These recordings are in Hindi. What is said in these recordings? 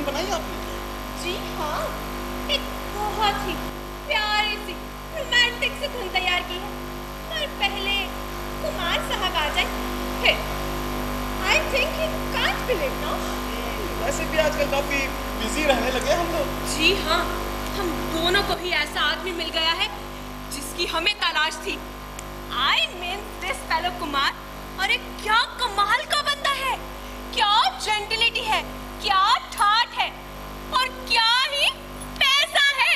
धुन बनाई आपने? जी हाँ, एक बहुत ही प्यारी सी रोमांटिक सी धुन तैयार की है। पर पहले कुमार साहब आ जाए फिर। I think he can't be late now. वैसे भी आजकल काफी बिजी रहने लगे हम लोग। जी हाँ, हम दोनों को ही ऐसा आदमी मिल गया है जिसकी हमें तलाश थी। I mean this fellow Kumar. और एक क्या कमाल का बंदा है, क्या जेंटिलिटी है, क्या ठाठ है और क्या ही पैसा है।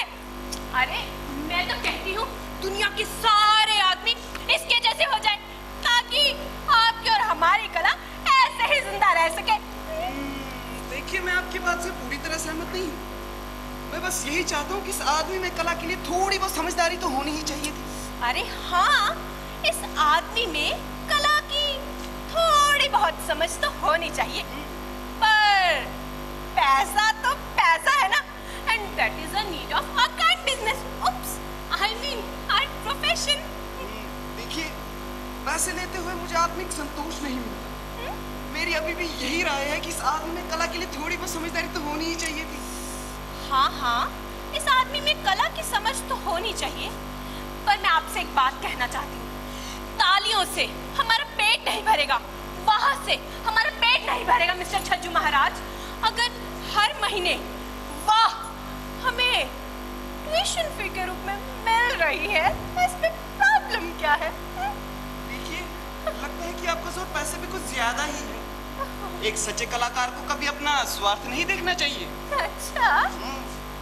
अरे मैं तो कहती हूँ दुनिया के सारे आदमी इसके जैसे हो जाए ताकि आपकी और हमारी कला ऐसे ही जिंदा रह सके। देखिए, मैं आपकी बात से पूरी तरह सहमत नहीं हूँ। मैं बस यही चाहता हूँ कि इस आदमी में कला के लिए थोड़ी बहुत समझदारी तो होनी ही चाहिए थी। अरे हाँ, इस आदमी में कला की थोड़ी बहुत समझ तो होनी चाहिए, पर पैसा तो पैसा है ना, and that is a need of our current business. Oops, I mean our profession. देखिए, पैसे लेते हुए मुझे आत्मिक संतोष नहीं मिलता। मेरी अभी भी यही राय है कि इस आदमी में कला के लिए थोड़ी बहुत समझदारी तो होनी ही चाहिए थी। हाँ हाँ, इस आदमी में कला की समझ तो होनी चाहिए, पर मैं आपसे एक बात कहना चाहती हूँ। तालियों से हमारा पेट नहीं भरेगा, वहां से हमारा पेट नहीं भरेगा मिस्टर छज्जू महाराज। अगर हर महीने वाह हमें ट्यूशन फी के रूप में मिल रही है तो इसमें प्रॉब्लम क्या है? देखिए, लगता है कि आपका जोर पैसे पे कुछ ज्यादा ही है। एक सच्चे कलाकार को कभी अपना स्वार्थ नहीं देखना चाहिए। अच्छा,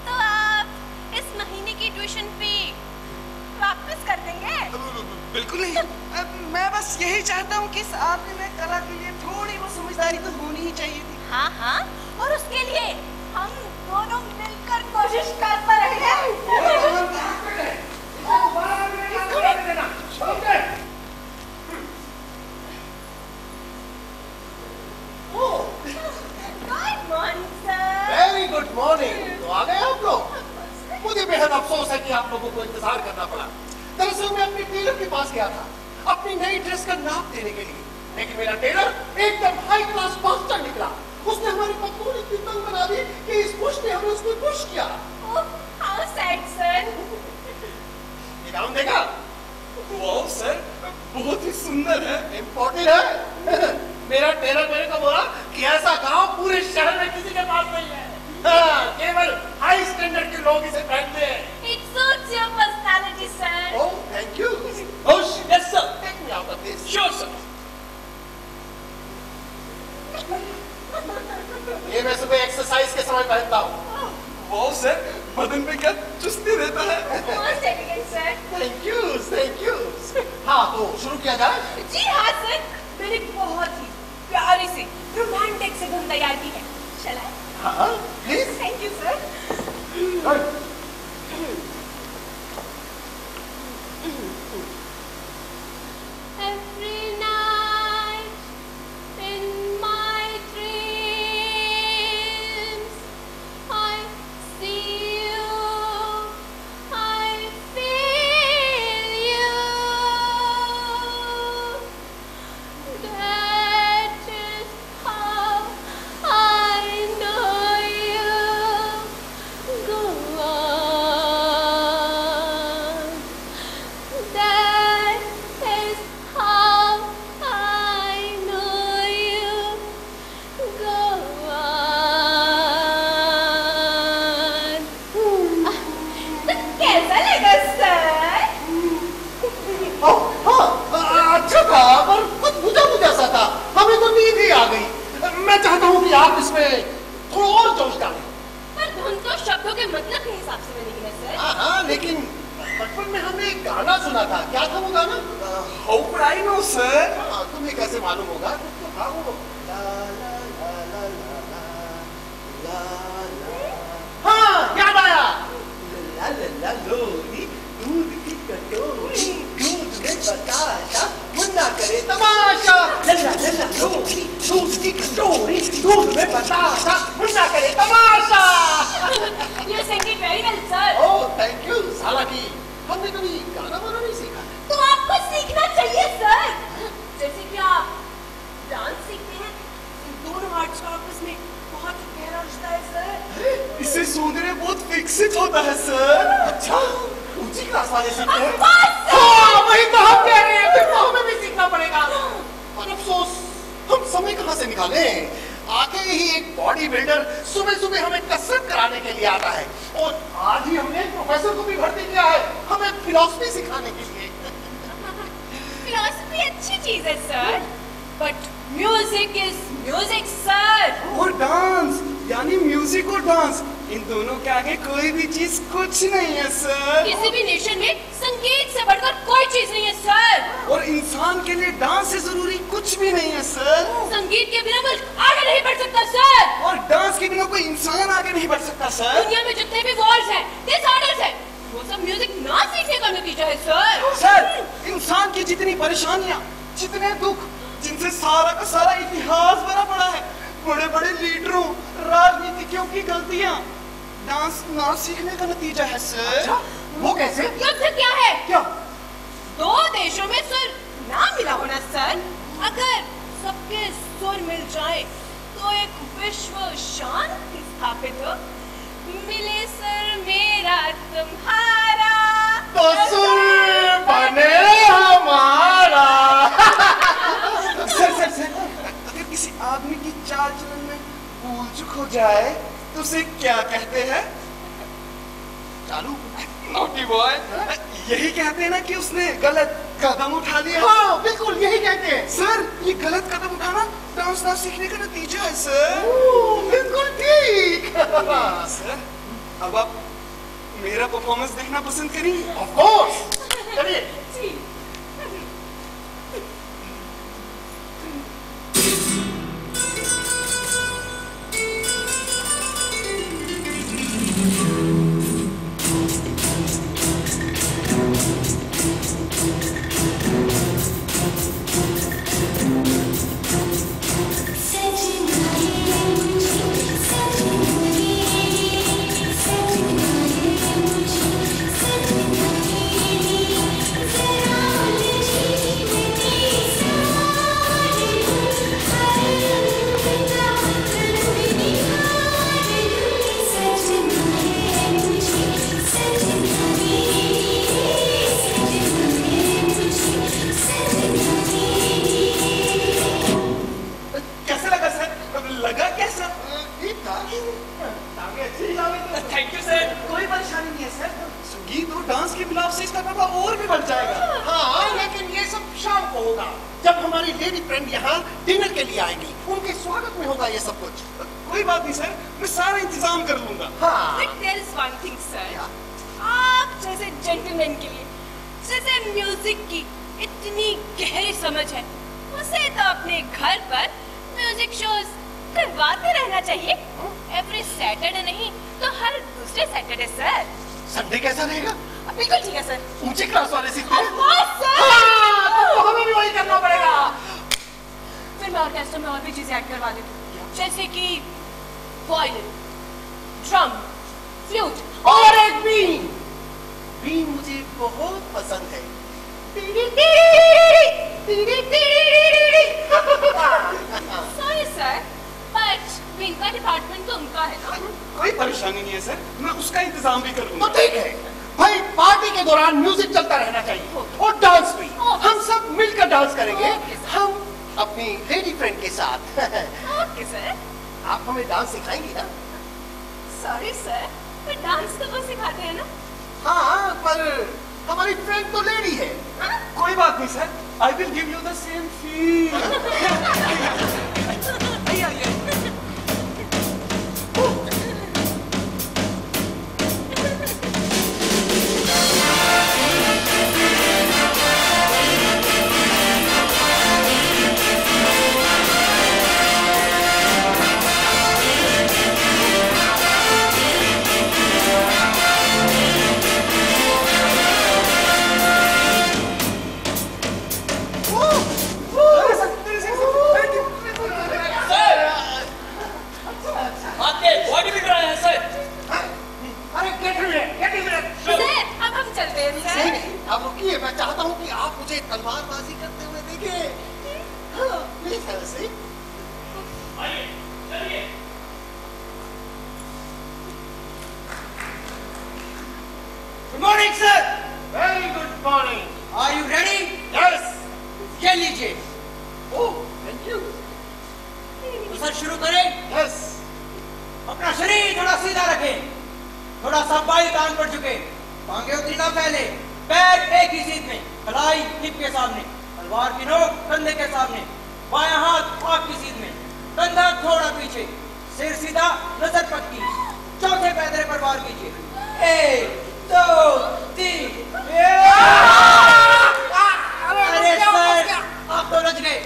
तो आप इस महीने की ट्यूशन फी वापस कर देंगे? बिल्कुल नहीं। मैं बस यही चाहता हूँ कि इस आदमी में कला के लिए थोड़ी बहुत समझदारी तो होनी ही चाहिए थी। हाँ हाँ, और उसके लिए हम दोनों मिलकर कोशिश करते रहेंगे। Very good morning. तो आ गए आप लोग? मुझे बेहद अफसोस है कि आप लोगों को इंतजार करना पड़ा। दरअसल मैं अपने टेलर के पास गया था अपनी नई ड्रेस का नाप देने के लिए, लेकिन मेरा टेलर एकदम हाई क्लास बास्टर निकला। उसने हमारी पतलून इतनी तंग बना दी कि इस बुश ने हमें उसमें पुश किया। How sad, sir. ये गाउन देखा? वाह सर, बहुत ही सुंदर है। इम्पोर्टेंट है। मेरा टेलर मेरे को बोला कि ऐसा गाउन पूरे शहर में किसी के पास नहीं है। हाँ, केवल हाई स्टैंडर्ड के लोग इसे पहनते हैं। It suits your personality, sir. Oh, thank you. Oh, yes sir. Take me out of this. Sure sir. ये मैं सुबह एक्सरसाइज के समय पहनता हूँ। वाह सर, बदन पे क्या चुस्ती रहता है। Most elegant, sir. Thank you, thank you. हाँ, तो शुरू किया जाए? जी हाँ सर, मैंने बहुत ही प्यारी सी रोमांटिक से धुन तैयार की है। चलाएं? हाँ, please. Thank you sir. Every night in my dreams I see you, I feel you. That is how I know you. Go on. That is how I know you. Go on. तो कैसा लगा सर? अच्छा था, पर कुछ बुझा सा था। हमें तो नींद ही आ गई। मैं चाहता हूँ कि आप इसमें थोड़ा और जोश डालें। पर धुन तो शब्दों के मतलब के हिसाब से बनी है सर। हाँ, लेकिन बचपन में हमने एक गाना सुना था। क्या था वो गाना? How could I know sir? हाँ, तुम्हें कैसे मालूम होगा? कुछ तो था वो। ला ला ला ला ला ला ला। हाँ, याद आया। ला ला ला लोरी, दूध की कटोरी, दूध में बताशा, मुन्ना करे तमाशा। ला ला ला ला लोरी, दूध की कटोरी, दूध में बताशा, मुन्ना करे तमाशा। You sang it very well sir. Oh, thank you. हालांकि हमने कभी गाना वाना नहीं सीखा। तो आपको सीखना चाहिए सर। जैसे कि आप डांस सीखते हैं, दोनों आर्ट्स का आपस में बहुत गहरा रिश्ता है सर। विकसित होता है सर। अच्छा, ऊंची क्लास वाले सीखते हैं? बस! हाँ, वही तो हम कह रहे हैं, फिर तो हमें भी सीखना पड़ेगा। पर अफसोस, हम समय कहाँ से निकालें? आके ही एक बॉडी बिल्डर सुबह सुबह हमें कसरत कराने के लिए आता है, और आज ही हमने एक प्रोफेसर को भी भर्ती किया है हमें फिलॉसफी सिखाने के लिए। फिलॉसफी अच्छी चीज है sir, but music is music sir. और डांस यानी म्यूजिक और डांस, इन दोनों के आगे कोई भी चीज कुछ नहीं है सर। किसी भी नेशन में संगीत से बढ़कर कोई चीज नहीं है सर। और इंसान के लिए डांस से जरूरी कुछ भी नहीं है सर। संगीत के बिना मुल्क आगे नहीं बढ़ सकता सर। और डांस के बिना कोई इंसान आगे नहीं बढ़ सकता सर। दुनिया में जितने भी वॉर्स हैं, डिसऑर्डर्स हैं, वो सब म्यूजिक ना सीखने का नतीजा है सर। सर, इंसान की जितनी परेशानियां, जितने दुख, जिनसे सारा का सारा इतिहास भरा पड़ा है, बड़े बड़े लीडरों, राजनीतिज्ञों की गलतियां डांस ना सीखने का नतीजा है सर। अच्छा, वो कैसे? युद्ध क्या है? क्या? दो देशों में सुर ना मिला होना सर। अगर सबके सुर मिल जाए तो एक विश्व शांति स्थापित हो। मिले सर मेरा तुम्हारा, तो सुर बने हमारा। सर, अगर किसी आदमी की चाल चलन में भूल चूक हो जाए तो उसे क्या कहते हैं? चालू। Naughty boy. यही कहते हैं ना कि उसने गलत कदम उठा लिया। हाँ, बिल्कुल यही कहते हैं। सर, ये गलत कदम उठाना डांस ना सीखने का नतीजा है सर। बिल्कुल ठीक। सर, अब आप मेरा परफॉर्मेंस देखना पसंद करेंगे? ऑफ कोर्स, चलिए। जी। थैंक यू सर, कोई परेशानी नहीं है सर। संगीत और डांस के मिलाप से इसका कपड़ा और भी बढ़ जाएगा। हाँ, लेकिन ये सब शाम को होगा, जब हमारी लेडी फ्रेंड यहाँ डिनर के लिए आएंगी। उनके स्वागत में होगा ये सब कुछ। कोई बात नहीं सर, मैं सारा इंतजाम कर लूंगा। हाँ। But there is one thing, sir. आप जैसे जेंटलमैन के लिए, जैसे म्यूजिक की इतनी गहरी समझ है, उसे तो अपने घर पर म्यूजिक शोज करवाते रहना चाहिए। एवरी सैटरडे नहीं तो हर दूसरे सैटरडे सर। संडे कैसा रहेगा? बिल्कुल ठीक है सर। ऊंची क्लास वाले सीखते हैं? Of course, sir. हाँ, तो हमें भी वही करना पड़ेगा। फिर मैं ऑर्केस्ट्रा में और भी चीजें ऐड करवा देती हूँ, जैसे कि वायलिन, ड्रम, फ्लूट और एक बीन। बीन मुझे बहुत पसंद है। सॉरी सर, बट बीन का डिपार्टमेंट तो उनका है ना। कोई परेशानी नहीं है सर, मैं उसका इंतजाम भी कर तो लूंगा। ठीक है भाई, पार्टी के दौरान म्यूजिक चलता रहना चाहिए और डांस भी। हम सब मिलकर डांस करेंगे, हम अपनी लेडी फ्रेंड के साथ। Okay sir. आप हमें डांस सिखाएंगी ना? सॉरी सर, पर डांस तो वो सिखाते हैं ना। हाँ, पर हमारी फ्रेंड तो लेडी है। कोई बात नहीं sir, I will give you the same feel. तलवारबाजी करते हुए देखे। हाँ, प्लीज हैव अ सीट। आइए, चलिए। Morning sir. Very good morning. Are you ready? Yes. ये लीजिए। Oh thank you. तो सर शुरू करें? यस। अपना शरीर थोड़ा सीधा रखें, थोड़ा सा बाएं कान पर झुके, टांगे उतरी ना फैले, पैर एक ही सीध में, कलाई हिप के सामने, तलवार की नोक कंधे के सामने, बायां हाथ पाक की सीध में, कंधा थोड़ा पीछे, सिर सीधा, नजर पक्की। चौथे पैदरे पर वार कीजिए। 1 2 3। अरे सर आप तो रच गए।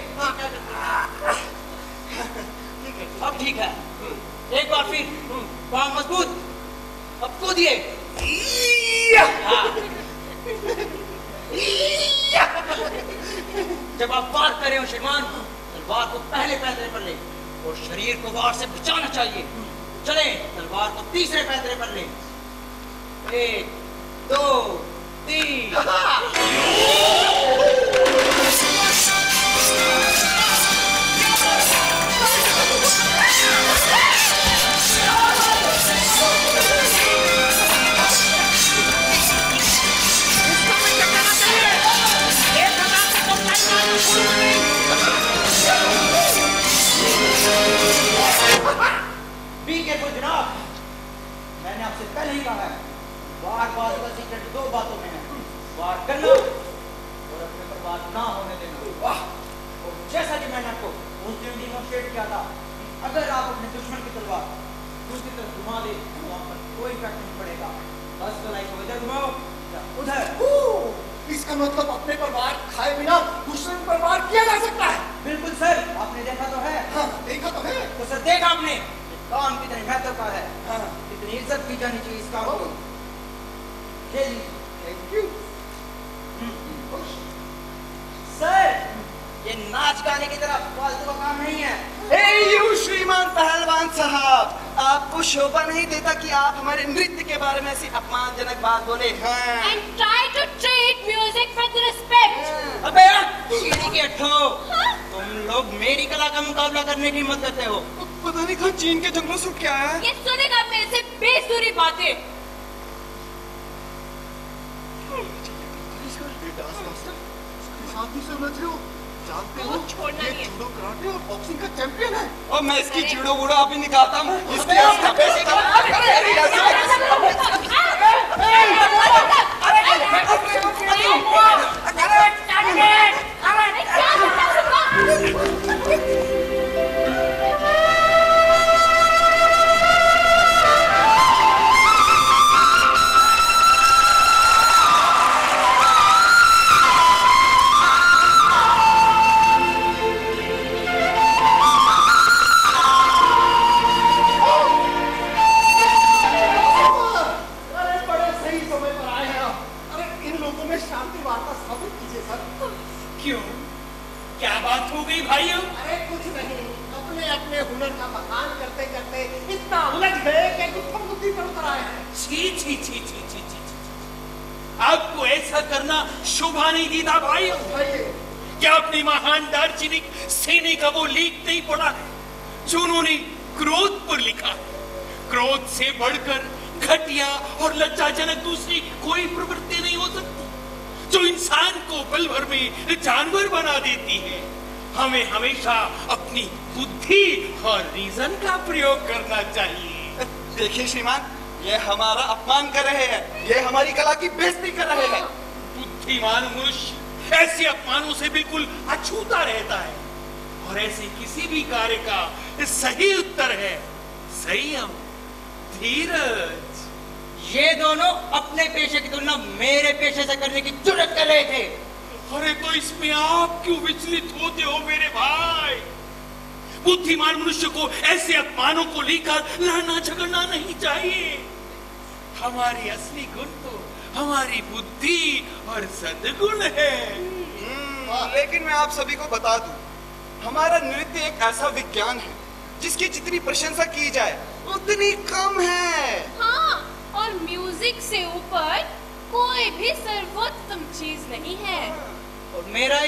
अब ठीक है। एक बार फिर बांह मजबूत। अब कूदिए। जब आप वार करें हो श्रीमान, तलवार को पहले पैदरे पर ले और शरीर को वार से बचाना चाहिए। चले, तलवार को तीसरे पैदरे पर ले। 1 2 3। बी केयरफुल जनाब, मैंने आपसे पहले ही कहा है, वार का सीक्रेट 2 बातों में है, वार करना और अपने पर बात ना होने देना। वाह! और जैसा कि मैंने आपको उस दिन डिमोन्स्ट्रेट किया था, अगर आप अपने दुश्मन की तलवार दूसरी तरफ घुमा दे तो आप पर कोई इफेक्ट नहीं पड़ेगा। बस कलाई को इधर घुमाओ या उधर। इसका मतलब अपने पर वार खाए बिना दुश्मन पर वार किया जा सकता है। बिल्कुल सर, आपने देखा तो है। हाँ, देखा तो है। तो सर देखा आपने, काम कितने महत्व का है, कितनी इज्जत की जानी चाहिए इस काम को। Thank you. सर ये नाच गाने की तरह फालतू का काम नहीं है। यू श्रीमान पहलवान साहब, आपको शोभा नहीं देता कि आप हमारे नृत्य के बारे में ऐसी अपमानजनक बात बोले। And try to treat music with respect. अबे चीनी के अट्ठो, तुम लोग मेरी कला का मुकाबला करने की हिम्मत करते हो। पता नहीं कहाँ चीन के जंगलों से क्या है। ये सुनेगा मेरे से बेसुरी बातें। साथ ही समझ रहे हो, जानते हो छोड़ना ये नहीं है। जूडो कराटे और बॉक्सिंग का चैंपियन है। और मैं इसकी जूडो वूडो अभी निकालता हूँ। इसकी क्यों, क्या बात हो गई भाइयों? अरे कुछ नहीं, अपने अपने हुनर का बखान करते करते इतना उलझ गए कि गुत्थम गुत्थी पर उतर आए हैं। छी छी छी छी छी छी छी। आपको ऐसा करना शोभा नहीं देता भाइयों। क्या अपनी महान दार्शनिक सेने का वो लेख नहीं पढ़ा है जो उन्होंने क्रोध पर लिखा है? क्रोध से बढ़कर घटिया और लज्जाजनक दूसरी कोई प्रवृत्ति नहीं हो सकती जो इंसान को पल भर में जानवर बना देती है। हमें हमेशा अपनी बुद्धि और रीजन का प्रयोग करना चाहिए। देखिए श्रीमान, ये हमारा अपमान कर रहे हैं, ये हमारी कला की बेइज्जती कर रहे हैं। बुद्धिमान मनुष्य ऐसे अपमानों से बिल्कुल अछूता रहता है और ऐसे किसी भी कार्य का सही उत्तर है संयम, धीरज। ये दोनों अपने पेशे की तुलना मेरे पेशे से करने की जुर्रत कर रहे थे। अरे तो इसमें आप क्यों विचलित होते हो मेरे भाई? बुद्धिमान मनुष्य को ऐसे अपमानों को लेकर लड़ना झगड़ना नहीं चाहिए। हमारी असली गुण तो हमारी बुद्धि और सद्गुण है। लेकिन मैं आप सभी को बता दूं, हमारा नृत्य एक ऐसा विज्ञान है जिसकी जितनी प्रशंसा की जाए उतनी कम है। हाँ, और म्यूजिक से ऊपर कोई भी सर्वोत्तम चीज नहीं है। और मेरा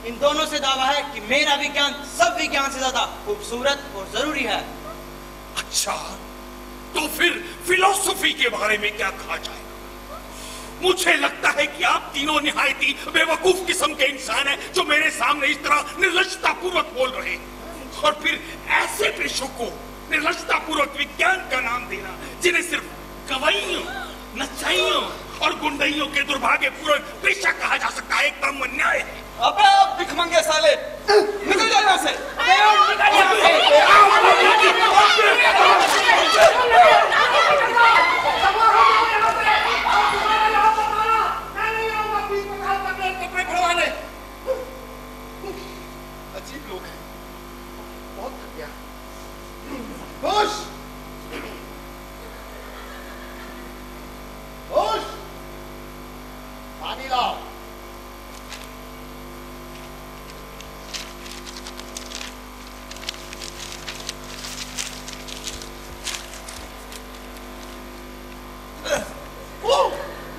इन दोनों से दावा है कि मेरा विज्ञान सब विज्ञान से ज्यादा खूबसूरत और जरूरी है। अच्छा, तो फिर फिलॉसफी के बारे में क्या कहा जाए? मुझे लगता है कि आप तीनों निहायती बेवकूफ किस्म के इंसान हैं जो मेरे सामने इस तरह निर्लजता पूर्वक बोल रहे हैं। और फिर ऐसे पेशों को निर्लजता पूर्वक विज्ञान का नाम देना जिन्हें सिर्फ गवाइयों, नचाइयों और गुंडइयों के दुर्भाग्यपूर्ण पेशा कहा जा सकता है, एकदम अन्याय है। अबे भिखमंगे साले, निकल जाओ यहाँ से। कपड़े फड़वाने अजीब लोग हैं, बहुत थक गया। होश होश, पानी लाओ।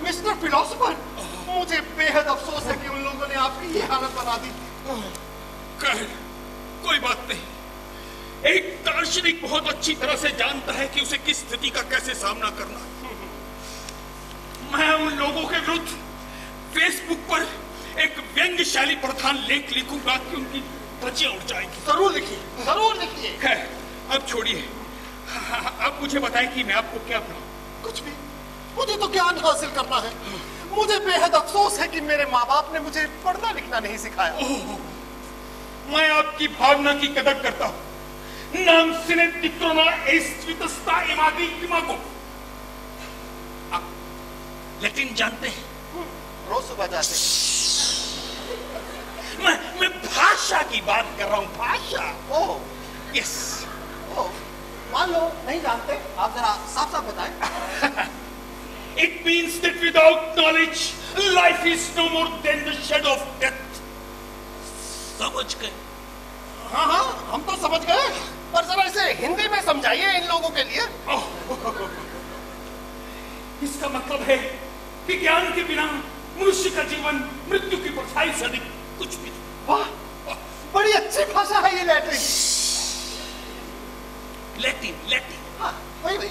मिस्टर फिलोसोफर, मुझे बेहद अफसोस है कि उन लोगों ने आपकी ये हालत बना दी। कोई बात नहीं। एक दार्शनिक बहुत अच्छी तरह से जानता है कि उसे किस स्थिति का कैसे सामना करना है। मैं उन लोगों के विरुद्ध फेसबुक पर एक व्यंग्यशाली प्रधान लेख लिखूंगा कि उनकी धज्जियां उड़ जाएंगी। जरूर लिखिए, जरूर लिखिए। खैर, अब छोड़िए। अब मुझे बताएं कि मैं आपको क्या पढ़ाऊं। कुछ भी, मुझे तो ज्ञान हासिल करना है। मुझे बेहद अफसोस है कि मेरे माँ बाप ने मुझे पढ़ना लिखना नहीं सिखाया। मैं आपकी भावना की कदर करता हूं। नाम सिने तिक्रोना एस्वितस्ता इमादी किमागो। आप लैटिन जानते हैं? रोज सुबह जाते। मैं भाषा की बात कर रहा हूं, भाषा। Oh yes. ओह, मान लो नहीं जानते, आप जरा साफ साफ बताएं। It means that without knowledge, life is no more than the shadow of death. समझ गए? हाँ हाँ, हम तो समझ गए, पर जरा इसे हिंदी में समझाइए इन लोगों के लिए। इसका मतलब है कि ज्ञान के बिना मनुष्य का जीवन मृत्यु की परछाई से अधिक कुछ भी नहीं। वाह, बड़ी अच्छी भाषा है ये लैटिन। लैटिन। हाँ, वही।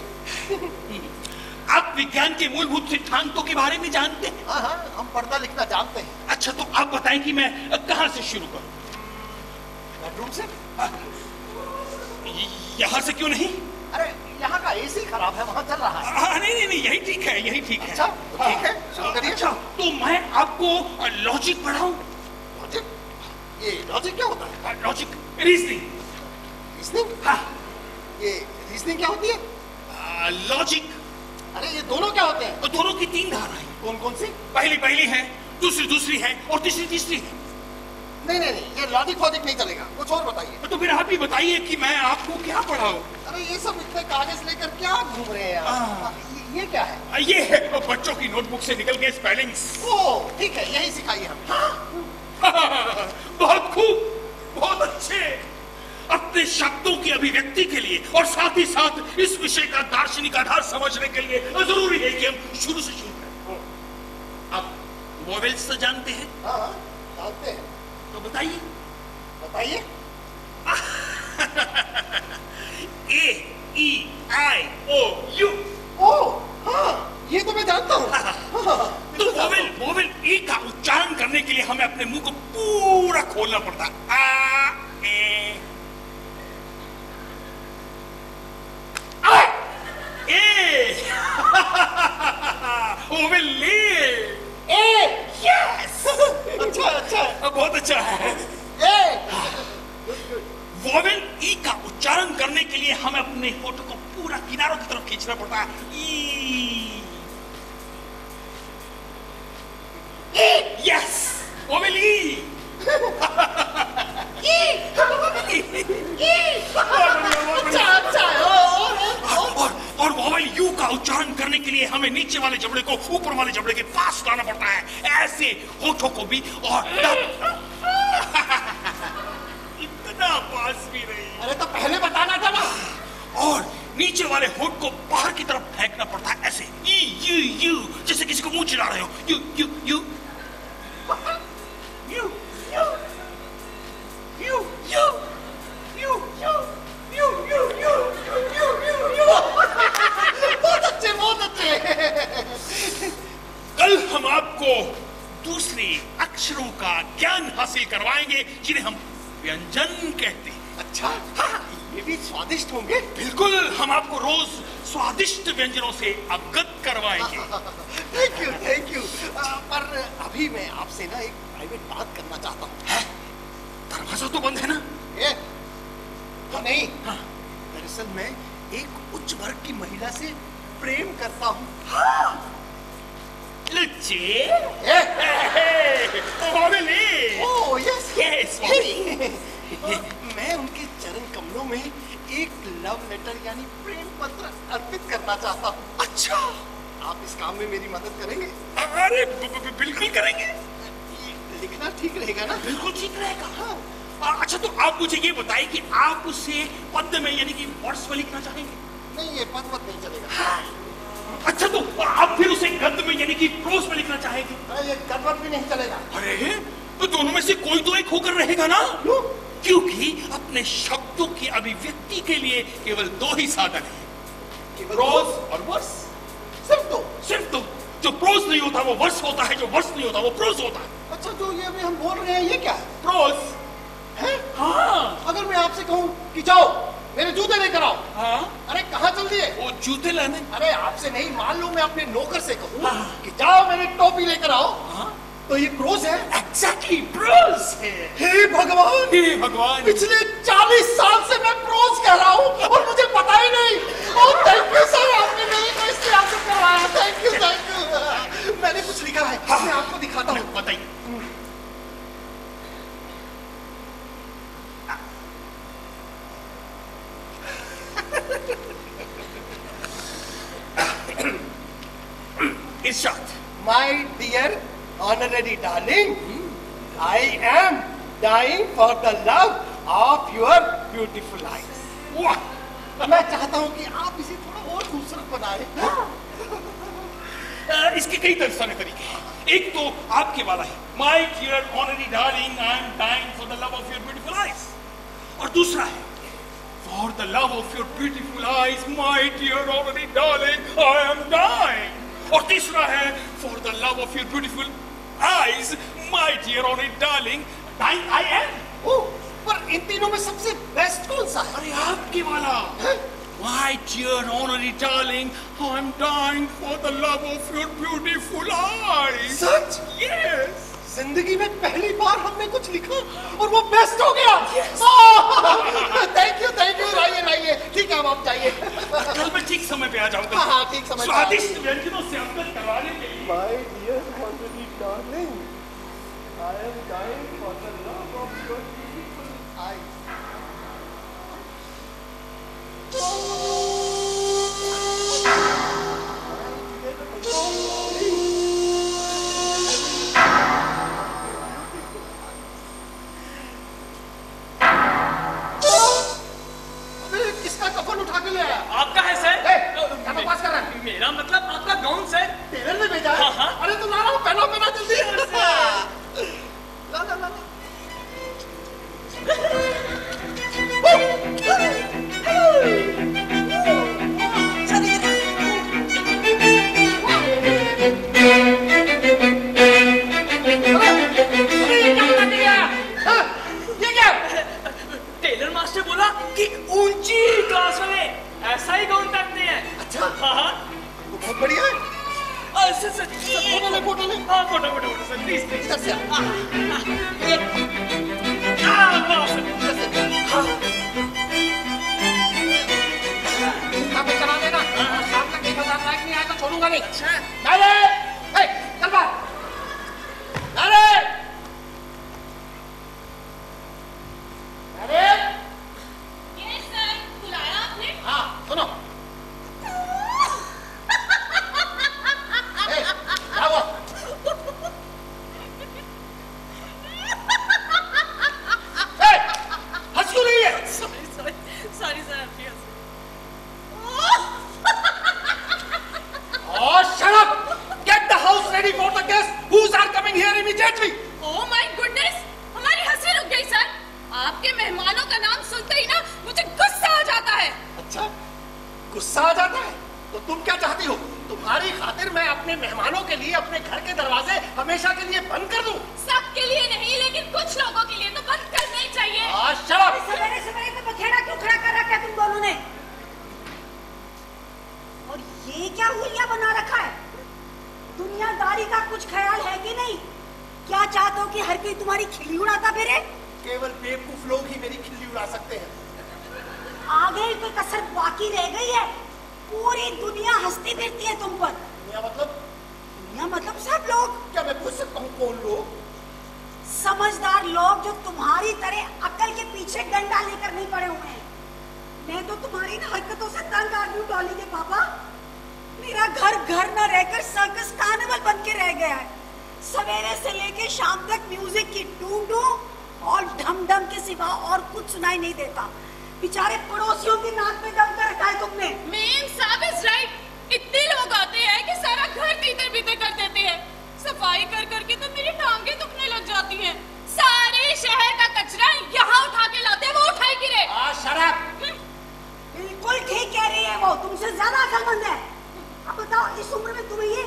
आप विज्ञान के मूलभूत सिद्धांतों के बारे में जानते हैं? हाँ हाँ, हम पढ़ना लिखना जानते हैं। अच्छा, तो आप बताएं कि मैं कहां से शुरू करूं? बेडरूम से? यहां से क्यों नहीं? अरे यहाँ का एसी खराब है, वहाँ चल रहा है। नहीं, यही ठीक है, यही ठीक है। अच्छा, ठीक है, शुरू करिए। अच्छा, तो मैं आपको लॉजिक पढ़ाऊं? लॉजिक? ये लॉजिक क्या होता है? Logic, reasoning. रीजनिंग? हाँ। ये रीजनिंग क्या होती है? लॉजिक। अरे ये दोनों क्या होते हैं? दोनों की तीन धाराएं। कौन कौन सी? पहली है, दूसरी है और तीसरी है। नहीं, ये लॉजिक फॉजिक नहीं चलेगा, कुछ और बताइए। तो फिर आप ही बताइए कि मैं आपको क्या पढ़ाऊं? अरे ये सब इतने कागज लेकर क्या घूम रहे हैं आप? ये क्या है? ये है बच्चों की नोटबुक से निकल गए स्पेलिंग्स। ओह, ठीक है, यही सिखाइए हमें। बहुत खूब, बहुत अच्छे। अपने शब्दों की अभिव्यक्ति के लिए और साथ ही साथ इस विषय का दार्शनिक आधार समझने के लिए जरूरी है कि हम शुरू से शुरू करें। आप वोवेल्स तो जानते हैं? हाँ, जानते हैं। तो बताइए। A-E-I-O-U। ओह, हाँ, ये तो मैं जानता हूँ। तो वोवेल E का उच्चारण करने के लिए हमें अपने मुंह को पूरा खोलना पड़ता है। वोवेल ले। यस। अच्छा, बहुत अच्छा है। वोवेल ई का उच्चारण करने के लिए हमें अपने होठों को पूरा किनारों की तरफ खींचना पड़ता है। यस, वोवेल ई। और वोवेल यू का उच्चारण करने के लिए हमें नीचे वाले जबड़े को ऊपर वाले जबड़े के पास लाना पड़ता है, ऐसे होठों को भी और इतना पास भी नहीं। अरे तो पहले बताना था ना। और नीचे वाले होठ को बाहर की तरफ फेंकना पड़ता है, ऐसे यू जैसे किसी को मुंह चिढ़ा रहे हो। You you you you you you you you you you you you you. बहुत अच्छे। कल हासिल करवाएंगे जिन्हें हम व्यंजन कहते हैं। अच्छा, हाँ, ये भी स्वादिष्ट होंगे। बिल्कुल, हम आपको रोज स्वादिष्ट व्यंजनों से अवगत करवाएंगे। Thank you. पर अभी मैं आपसे ना एक प्राइवेट बात करना चाहता हूँ। दरवाजा तो बंद है ना? नहीं, दरअसल मैं एक उच्च वर्ग की महिला से प्रेम करता हूँ। लुच्चे? ओह यस, स्वामी। मैं उनके चरण कमलों में एक लव लेटर यानी प्रेम पत्र अर्पित करना चाहता हूँ। अच्छा, आप इस काम में मेरी मदद करेंगे? अरे बिल्कुल करेंगे। लिखना ठीक रहेगा ना? बिल्कुल ठीक रहेगा। अच्छा, तो आप मुझे ये बताइए कि आप उसे पद्य में यानी कि वर्स में लिखना चाहेंगे? नहीं, ये पद मत नहीं चलेगा। अच्छा, तो आप फिर उसे गद्य में यानी कि प्रोस में लिखना चाहेंगे? ये गड़बड़ भी नहीं चलेगा। अरे, तो दोनों में से कोई तो एक होकर रहेगा ना? क्योंकि अपने शब्दों की अभिव्यक्ति के लिए केवल दो ही साधन है, प्रोस और वर्स। सिर्फ दो। जो प्रोस नहीं होता वो वर्स होता है, जो वर्स नहीं होता वो प्रोस होता है। अच्छा, जो ये अभी हम बोल रहे हैं ये क्या है? प्रोस है? हाँ। अगर मैं आपसे कहूँ कि जाओ मेरे जूते लेकर आओ। हाँ? अरे कहाँ चल दिए? वो जूते लाने? अरे आपसे नहीं, मान लो मैं अपने नौकर से कहूँ कि जाओ मेरी टोपी लेकर आओ। हाँ? तो ये प्रोस है? एग्जैक्टली, प्रोस है। हे भगवान, हे भगवान, पिछले 40 साल से मैं प्रोस कह रहा हूँ और मुझे पता ही नहीं। ओह थैंक यू सर, आपने मेरे को इस तरह से करवाया। Thank you. मैंने कुछ लिखा है, मैं आपको दिखाता हूँ। बताइए। इरशाद। My dear honorary darling, I am dying for the love of your beautiful eyes. वाह, मैं चाहता हूँ कि आप इसे थोड़ा और खूबसूरत बनाएं। इसके कई सारे तरीके हैं। एक तो आपके वाला है, My dear honorary darling, I am dying for the love of your beautiful eyes. और दूसरा है, For the love of your beautiful eyes, my dear honorary darling, I am dying. और तीसरा है, For the love of your beautiful eyes, my dear honorary darling, dying I am. ओह, पर इन तीनों में सबसे बेस्ट कौन सा है? अरे आपके वाला, My dear honorary darling, I'm dying for the love of your beautiful eyes. Such? Yes. जिंदगी में पहली बार हमने कुछ लिखा और वो बेस्ट हो गया। Thank you. लाइए। ठीक है, अब आप जाइए। कल मैं ठीक समय पे आ जाऊंगा। हाँ, ठीक समय पे। स्वादिष्ट व्यंजनों से अवगत करवाने के लिए। My dear honorary darling, I am dying for the love of your beautiful eyes. किसका कफन उठा के ले आया? आपका है सर। क्या बकवास कर रहा है? मेरा मतलब आपका गाउन सर। टेलर ने भेजा है? हाँ। अरे तुम ला पहना जल्दी। ला। टेलर मास्टर बोला कि ऊंची क्लास वाले ऐसा ही गाउन पहनते हैं। अच्छा, हाँ, बहुत बढ़िया है। फोटो ले। हाँ, फोटो सर, प्लीज। इधर से आ। करा देना, शाम तक 1000 लाइक नहीं आया तो छोड़ूंगा नहीं। अच्छा। चल बाहर। अरे यस सर, बुलाया आपने? हाँ, सुनो। क्या हुआ? हंस क्यों रही है? सॉरी सर, आपकी हंसी। Oh, shut up! Get the house ready for the guests who are coming here immediately. Oh my goodness, हमारी हंसी रुक गई सर। आपके मेहमानों का नाम सुनते ही ना मुझे गुस्सा आ जाता है। अच्छा, गुस्सा आ जाता है? तो तुम क्या चाहती हो? तुम्हारी खातिर मैं अपने मेहमानों के लिए अपने घर के दरवाजे हमेशा के लिए बंद कर दूं? सबके लिए नहीं, लेकिन कुछ लोगों के लिए तो बंद करना ही चाहिए। शराब! सवेरे सवेरे तो बखेड़ा क्यों खड़ा कर रखा है तुम दोनों ने? और ये क्या हुलिया बना रखा है? दुनियादारी का कुछ ख्याल है कि नहीं? क्या चाहते हो कि हर कोई तुम्हारी खिल्ली उड़ाता फिरे? केवल बेवकूफ लोग ही मेरी खिल्ली उड़ा सकते हैं। आगे कोई कसर बाकी रह गई है? पूरी दुनिया हंसती फिरती है तुम पर। दुनिया मतलब? दुनिया मतलब सब लोग। क्या मैं पूछ सकता हूँ कौन लोग? समझदार लोग जो तुम्हारी तरह अकल के पीछे डंडा लेकर नहीं पड़े हुए हैं। मैं तो तुम्हारी इन हरकतों से तंग आ गई हूँ डॉली के पापा। मेरा घर घर न रहकर सर्कस कार्निवल बन के रह गया है। सवेरे से लेके शाम तक म्यूजिक की टू टू और ढम ढम के सिवा और कुछ सुनाई नहीं देता। बेचारे पड़ोसियों की नाक पे दम कर रखा है तुमने। मेम साहब इज राइट। इतने लोग आते हैं कि सारा घर तीतर बीतर कर देते हैं। सफाई कर करके तो मेरी टांगे दुखने लग जाती हैं। सारे शहर का कचरा यहाँ उठा के लाते हैं, वो उठाए गिरे। शराब! बिल्कुल ठीक कह रही है वो, तुमसे ज्यादा अकलमंद है। अब बताओ इस उम्र में तुम्हें ये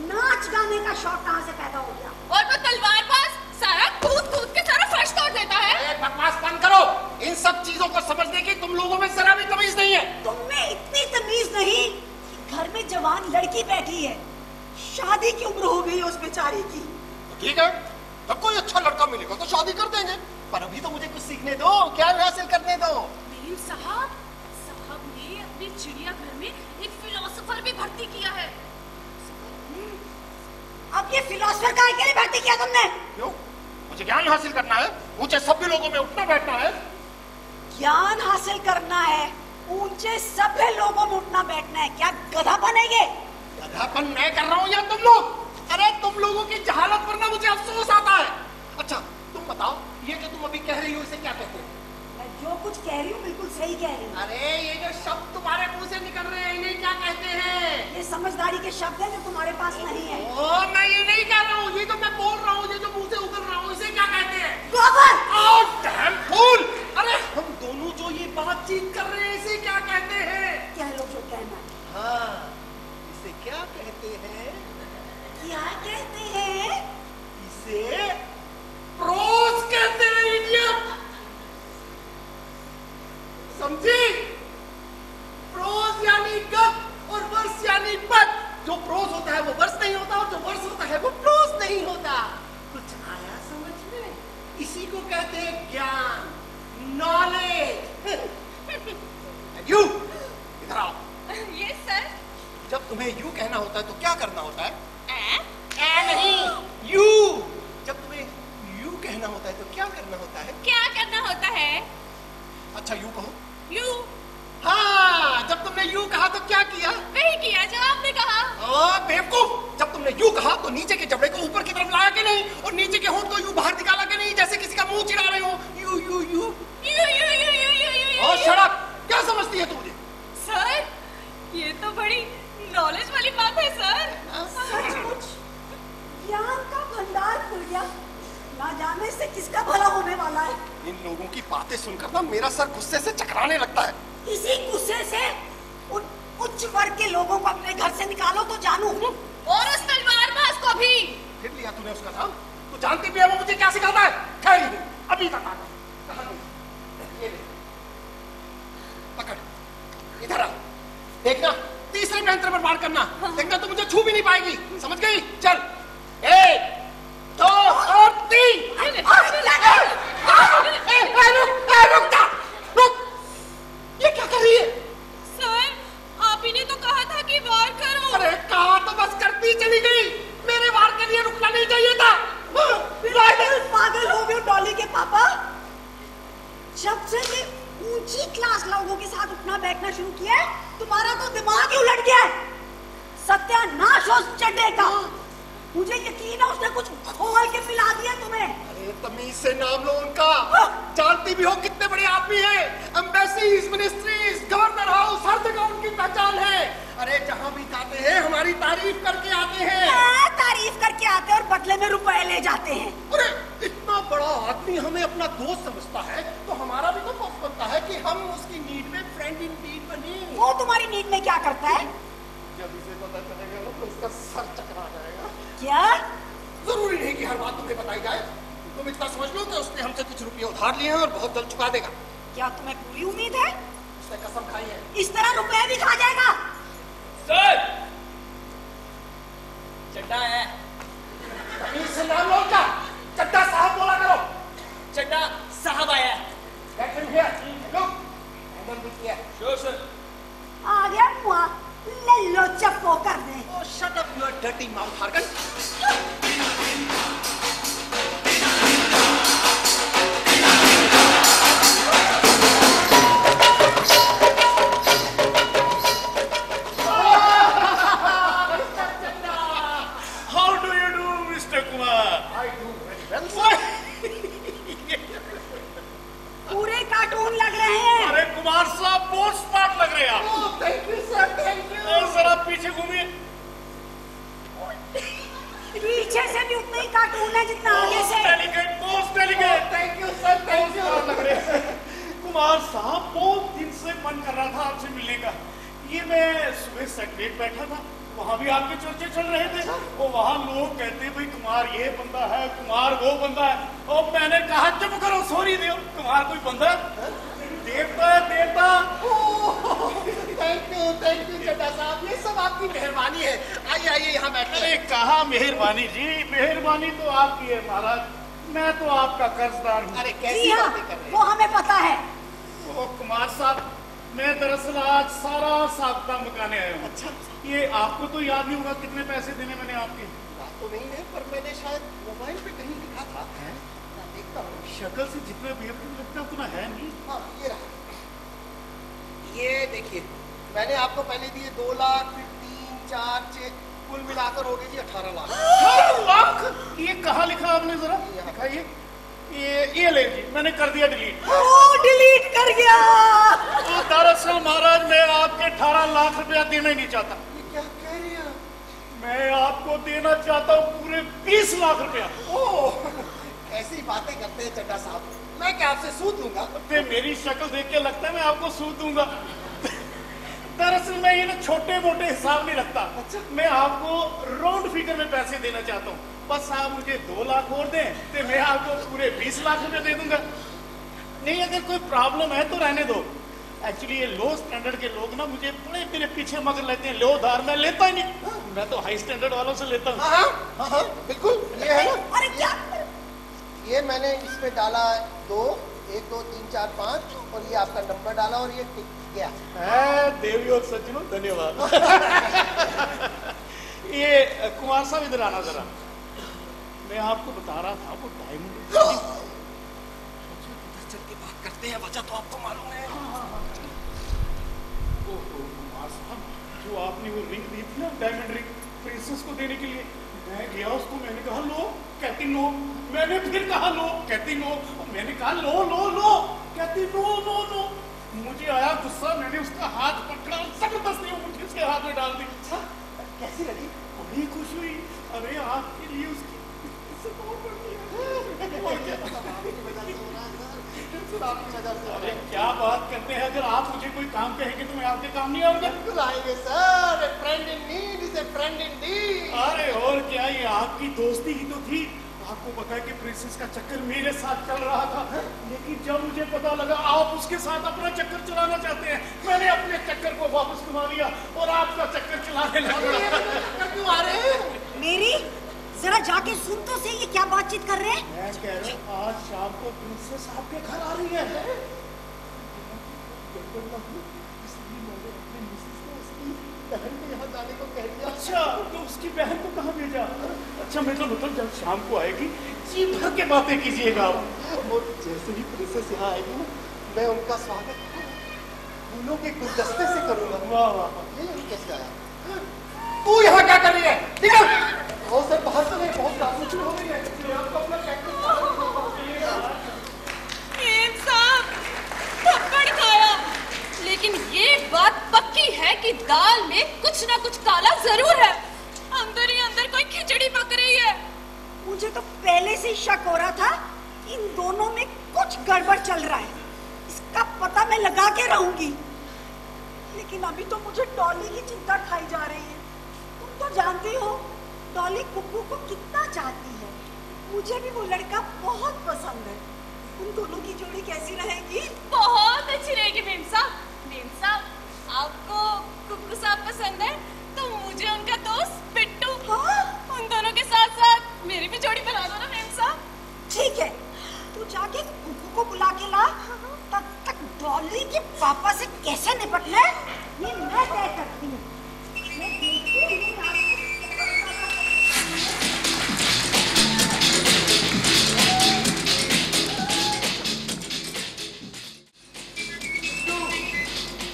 नाच गाने का शौक कहाँ से पैदा हो गया? और वो तलवारबाज सारा कूद कूद के सारा फर्श तोड़ देता है। बकवास बंद करो। इन सब चीजों को समझने की तुम लोगों में जरा भी तमीज नहीं है। तुम में इतनी तमीज नहीं कि घर में जवान लड़की बैठी है, शादी की उम्र हो गई है उस बेचारी की। तो ठीक है, जब कोई अच्छा लड़का मिलेगा तो शादी कर देंगे, पर अभी तो मुझे कुछ सीखने दो, ज्ञान हासिल करने दो। मेम साहब ने अपने चिड़ियाघर में एक फिलोसोफर भी भर्ती किया है। अब ये फिलोसोफर का के लिए भर्ती किया तुमने? क्यों? मुझे ज्ञान हासिल करना है, ऊंचे सभ्य लोगों में उठना बैठना है। ज्ञान हासिल करना है, ऊंचे सभ्य लोगों में उठना बैठना है। क्या गधापन है ये? गधापन मैं कर रहा हूँ या तुम लोग? अरे तुम लोगों की जहालत पर ना मुझे अफसोस आता है। अच्छा तुम बताओ, ये जो तुम अभी कह रही हो इसे क्या कहते हैं? मैं जो कुछ कह रही हूँ बिल्कुल सही कह रही हूँ। अरे ये जो शब्द तुम्हारे मुंह से निकल रहे हैं इन्हें क्या कहते हैं? ये समझदारी के शब्द हैं जो तुम्हारे पास नहीं है। ओ, मैं ये नहीं कह रहा हूँ, ये जो मैं बोल रहा हूँ, ये जो मुंह से उगल रहा हूँ, इसे क्या कहते हैं? गोबर! डैम फूल! अरे हम दोनों जो ये बातचीत कर रहे हैं इसे क्या कहते हैं? कह लो जो कहना है। हाँ, इसे क्या कहते हैं? क्या कहते हैं? इसे प्रोज कहते हैं, इडियट। समझी? प्रोज यानी गप और वर्स यानी पद। जो प्रोज होता है वो वर्स नहीं होता और जो वर्स होता है वो प्रोज नहीं होता। कुछ आया समझ में? इसी को कहते हैं ज्ञान, नॉलेज। यू इधर आओ। Yes sir. जब तुम्हें यू कहना होता है तो क्या करना होता है? नहीं, यू। जब तुम्हें यू कहना होता है तो क्या करना होता है? क्या करना होता है? अच्छा यू कहो। यू। हाँ, जब तुमने यू कहा तो क्या किया? वही किया जो आपने कहा। ओ बेवकूफ, जब तुमने यू कहा तो नीचे के जबड़े को ऊपर की तरफ लाया कि नहीं, और नीचे के होंठ को यू बाहर निकाला कि नहीं, जैसे किसी का मुंह चिढ़ा रहे हो। You you you you you you you you. Oh shut up! क्या समझती है तू मुझे? सर ये तो बड़ी नॉलेज वाली बात है सर। सचमुच ज्ञान का भंडार खुल गया। ना जाने से किसका भला होने वाला है। इन लोगों की बातें सुनकर ना मेरा सर गुस्से से चकराने लगता है। इसी गुस्से से उन उच्च वर्ग के लोगों को अपने घर से निकालो तो जानू। और उस तलवारबाज को भी। फिर लिया तूने उसका नाम? तू जानती भी है वो मुझे क्या सिखाता है? खैर नहीं, अभी तक आ कहां गई? ये ले, पकड़, इधर आ। देखना, तीसरे मंत्र पर वार करना। देखना तो मुझे छू भी नहीं पाएगी, समझ गई? चल, 1 2 और 3। रुक! ये क्या कर रही है? सर आप ही ने तो कहा था कि वार करो। अरे कहा तो बस करती चली गई। मेरे वार के लिए रुकना नहीं चाहिए था। बिल्कुल पागल हो गए डॉली के पापा। जब से ये ऊंची क्लास लोगों के साथ उठना बैठना शुरू किया है, तुम्हारा तो दिमाग ही उलट गया है। सत्यानाश हो चड्डे का। मुझे यकीन है उसने कुछ खोल के पिला दिया तुम्हें। अरे तमीज से नाम लो उनका। जानती भी हो कितने बड़े आदमी हैं। एम्बेसीज, मिनिस्ट्रीज, गवर्नर हाउस, हर जगह उनकी पहचान है। अरे जहाँ भी जाते हैं हमारी तारीफ करके आते हैं। तारीफ करके आते हैं और बदले में रुपए ले जाते हैं। अरे इतना बड़ा आदमी हमें अपना दोस्त समझता है तो हमारा भी तो फर्ज बनता है कि हम उसकी नीड में फ्रेंड इन नीड बने। वो तुम्हारी नीड में क्या करता है? क्या? जरूरी नहीं कि हर बात तुम्हें बताई जाए। तुम इतना समझ लो कि उसने हमसे कुछ रुपये उधार लिए हैं और बहुत जल्द चुका देगा। क्या तुम्हें पूरी उम्मीद है? उसने कसम खाई है। इस तरह रुपए भी खा जाएगा? सर, चड्डा है। तमीज से नाम लो क्या? चड्डा साहब बोला करो। चड्डा साहब आया। Get him here. Look. Handle with care. Sure, sir. आ गया मुआ, ले लो चप्पो कर दे। Oh, shut up, you dirty mouth, Hargan. How do you do, Mr. Kumar? I do very well, sir. पूरे कार्टून लग रहे हैं। अरे कुमार साहब बहुत स्मार्ट लग रहे हैं आप। Oh, thank you, sir. Thank you. और जरा पीछे घूमिए। पीछे से भी उतना ही कार्टून है जितना आगे से। Most delicate. Thank you, sir. Thank you. लग रहे हैं। कुमार साहब बहुत दिन से मन कर रहा था आपसे मिलने का। ये मैं सुबह सेक्रेट बैठा था, वहाँ भी आपके चर्चे चल रहे थे। और वहाँ लोग कहते भाई कुमार ये बंदा है, कुमार वो बंदा है। और मैंने कहा चुप करो, सॉरी दो, कुमार कोई बंदा है? देवता है, देवता। थैंक यू चड्डा साहब, ये सब आपकी मेहरबानी है। आइए आइए यहाँ बैठे। अरे कहा मेहरबानी जी, मेहरबानी तो आपकी है महाराज, मैं तो आपका कर्जदार हूँ। अरे जी कैसी हाँ, बातें कर रहे वो हमें पता है। ओ कुमार साहब, मैं दरअसल आज सारा साबता मकाने आया हूँ। अच्छा, ये आपको तो याद नहीं होगा कितने पैसे देने मैंने आपके। बात तो नहीं है, पर मैंने शायद मोबाइल पे कहीं लिखा था। मैं देखता हूँ। शक्ल से जितना बेवकूफ लगता है उतना है नहीं। हाँ, ये रहा। ये देखिए, मैंने आपको पहले दिए 2 लाख, फिर 3, 4, 6, कुल मिलाकर हो गए जी 18 लाख। 18 लाख? ये कहाँ लिखा आपने जरा यहाँ। दिखाइए। ये ले जी, मैंने कर दिया डिलीट। ओ, डिलीट कर गया। तो दरअसल महाराज मैं आपके 18 लाख रुपया देना ही नहीं चाहता। ये क्या कह रहे हैं? मैं आपको देना चाहता हूँ पूरे 20 लाख रुपया। ओह, ऐसी बातें करते हैं चड्डा साहब। मैं क्या आपसे सूद लूंगा? तो मेरी शक्ल देख के लगता है मैं आपको सूद दूंगा। दरअसल मैं ये ना छोटे मोटे हिसाब नहीं रखता। मैं आपको राउंड फिगर में पैसे देना चाहता हूँ। बस आप मुझे 2 लाख और दें तो मैं आपको पूरे 20 लाख रुपए दे दूंगा। नहीं, अगर कोई प्रॉब्लम है तो रहने दो। एक्चुअली ये लो स्टैंडर्ड के लोग ना मुझे बड़े मेरे पीछे मगर लेते हैं। लो उधार मैं लेता ही नहीं, मैं तो हाई स्टैंडर्ड वालों से लेता हूँ। हाँ, बिल्कुल ये है ना। अरे क्या? ये मैंने इसमें डाला 2, 1, 2, 3, 4, 5 और ये आपका नंबर डाला और ये टिक गया। देवी और सज्जनों धन्यवाद। ये कुमार साहब इधर आना जरा, मैं आपको बता रहा था वो डायमंड। चल के बात करते हैं, वजह तो आपको मालूम है। ओहो कुमार साहब, जो आपने वो रिंग दी थी ना, डायमंड रिंग प्रिंसेस को देने के लिए, मैं गया उसको, मैंने कहा लो, कहती नो। मैंने फिर कहा लो, कहती नो। मैंने कहा लो लो लो, कहती नो नो नो। मुझे आया गुस्सा, मैंने उसका हाथ पकड़ा और जबरदस्ती मुट्ठी उसके हाथ में डाल दी। कैसी लगी? बड़ी खुश हुई। अरे आपके लिए उसकी अरे क्या बात करते हैं, अगर आप मुझे कोई काम कहेंगे तो मैं आपके काम नहीं आऊंगा। बिल्कुल आएंगे sir. A friend in need is a friend indeed। अरे और क्या, ये आपकी दोस्ती ही तो थी। आपको पता है कि प्रिंसेस का चक्कर मेरे साथ चल रहा था, लेकिन जब मुझे पता लगा आप उसके साथ अपना चक्कर चलाना चाहते हैं, मैंने अपने चक्कर को वापस घुमा लिया और आपका चक्कर चलाने लगा। क्यों आ रहे हैं? मेरी जरा जाके सुन तो सही, ये क्या बातचीत कर रहे हैं? मैं कह रहा हूँ आज शाम को प्रिंसेस आपके घर आ रही है। इसलिए मैंने अपनी मिसेस को उसकी बहन को यहाँ जाने को कह दिया। अच्छा, तो उसकी बहन को कहाँ भेजा? अच्छा मतलब जब शाम को आएगी जी भर के बातें कीजिएगा आप। और जैसे ही प्रिंसेस यहाँ आएगी ना, मैं उनका स्वागत फूलों के गुलदस्ते से करूंगा। वाह वाह, ये कैसे आया? तू यहाँ क्या कर रही है? निकल! वो सर बाहर से नहीं, बहुत काफी हो रही है। आपको अपना साहब थप्पड़ खाया, लेकिन ये बात पक्की है कि दाल में कुछ ना कुछ काला जरूर है। अंदर ही अंदर कोई खिचड़ी पक रही है। मुझे तो पहले से ही शक हो रहा था, इन दोनों में कुछ गड़बड़ चल रहा है। इसका पता मैं लगा के रहूंगी, लेकिन अभी तो मुझे डॉली की चिंता खाई जा रही है। तुम तो जानती हो डॉली कुकू को कितना चाहती है। मुझे भी वो लड़का बहुत पसंद है। उन दोनों की जोड़ी कैसी रहेगी? बहुत अच्छी रहेगी मेम साहब। मेम साहब, आपको कुकू साहब पसंद है तो मुझे उनका दोस्त बिट्टू, हाँ? उन दोनों के साथ साथ मेरी भी जोड़ी बना दो ना मेम साहब। ठीक है, तू जाके कुकू को बुला के ला। तब तक डॉली के पापा से कैसे निपटना है ये मैं तय करती हूँ। मैं देखती हूँ आज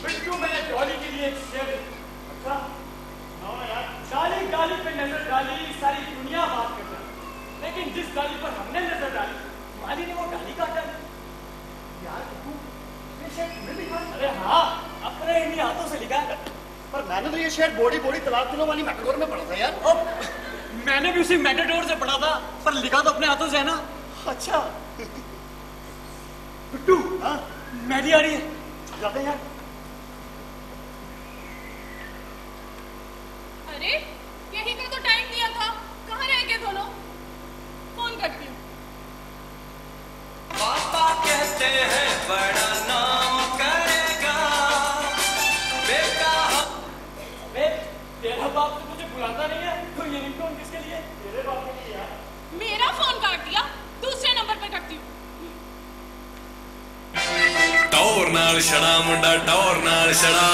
बिट्टू, मैंने डॉली के लिए एक शेर अच्छा हाँ यार, डाली डाली पे नजर डाली, सारी दुनिया बात कर रहा है, लेकिन जिस डाली पर हमने नजर डाली माली ने वो डाली काट डाली। यार बिट्टू, ये शेर तुम्हें लिखा? अरे हाँ, अपने इन्हीं हाथों से लिखा है। पर मैंने तो ये शेर बोड़ी बोड़ी तलाक किलो वाली मैटाडोर में पढ़ा था यार। अब मैंने भी उसी मैटाडोर से पढ़ा था, पर लिखा तो अपने हाथों से है ना। अच्छा बिट्टू, हाँ मैडी आ रही है, जाते हैं यार। अरे यही का तो टाइम दिया था, कहाँ रह गए दोनों? फोन करती हूँ। पापा कहते हैं बड़ा नाम करेगा बेटा। अबे तेरा बाप तो तुझे बुलाता नहीं है, तो ये रिंगटोन किसके लिए? तेरे बाप के लिए यार। मेरा फोन काट दिया, दूसरे नंबर पे करती हूँ। टौर नाल छड़ा मुंडा, टौर नाल छड़ा,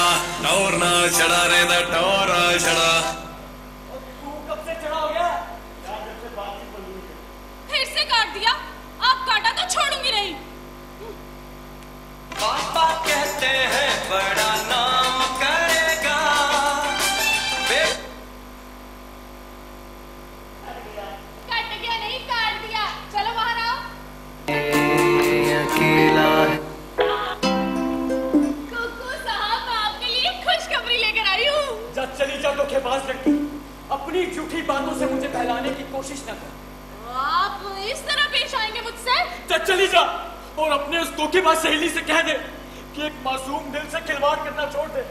टौर नाल छड़ा रे दा टौर नाल छड़ा। और तू कब से चढ़ा हो गया? यार जब से बातचीत बंद हुई है। फिर से काट दिया, आप काटा तो छोड़ूंगी नहीं। पापा कहते हैं बड़ा नाम करेगा कट गया नहीं, काट दिया। चलो बाहर आओ। अकेला कुकू साहब, आपके लिए खुशखबरी लेकर आई हूँ। जा चली जा धोखेबाज लड़की, अपनी झूठी बातों से मुझे बहलाने की कोशिश न कर। आप इस तरह पेश आएंगे मुझसे? जा चली जा और अपने उस धोखेबाज सहेली से कह दे कि एक मासूम दिल से खिलवाड़ करना छोड़ दे।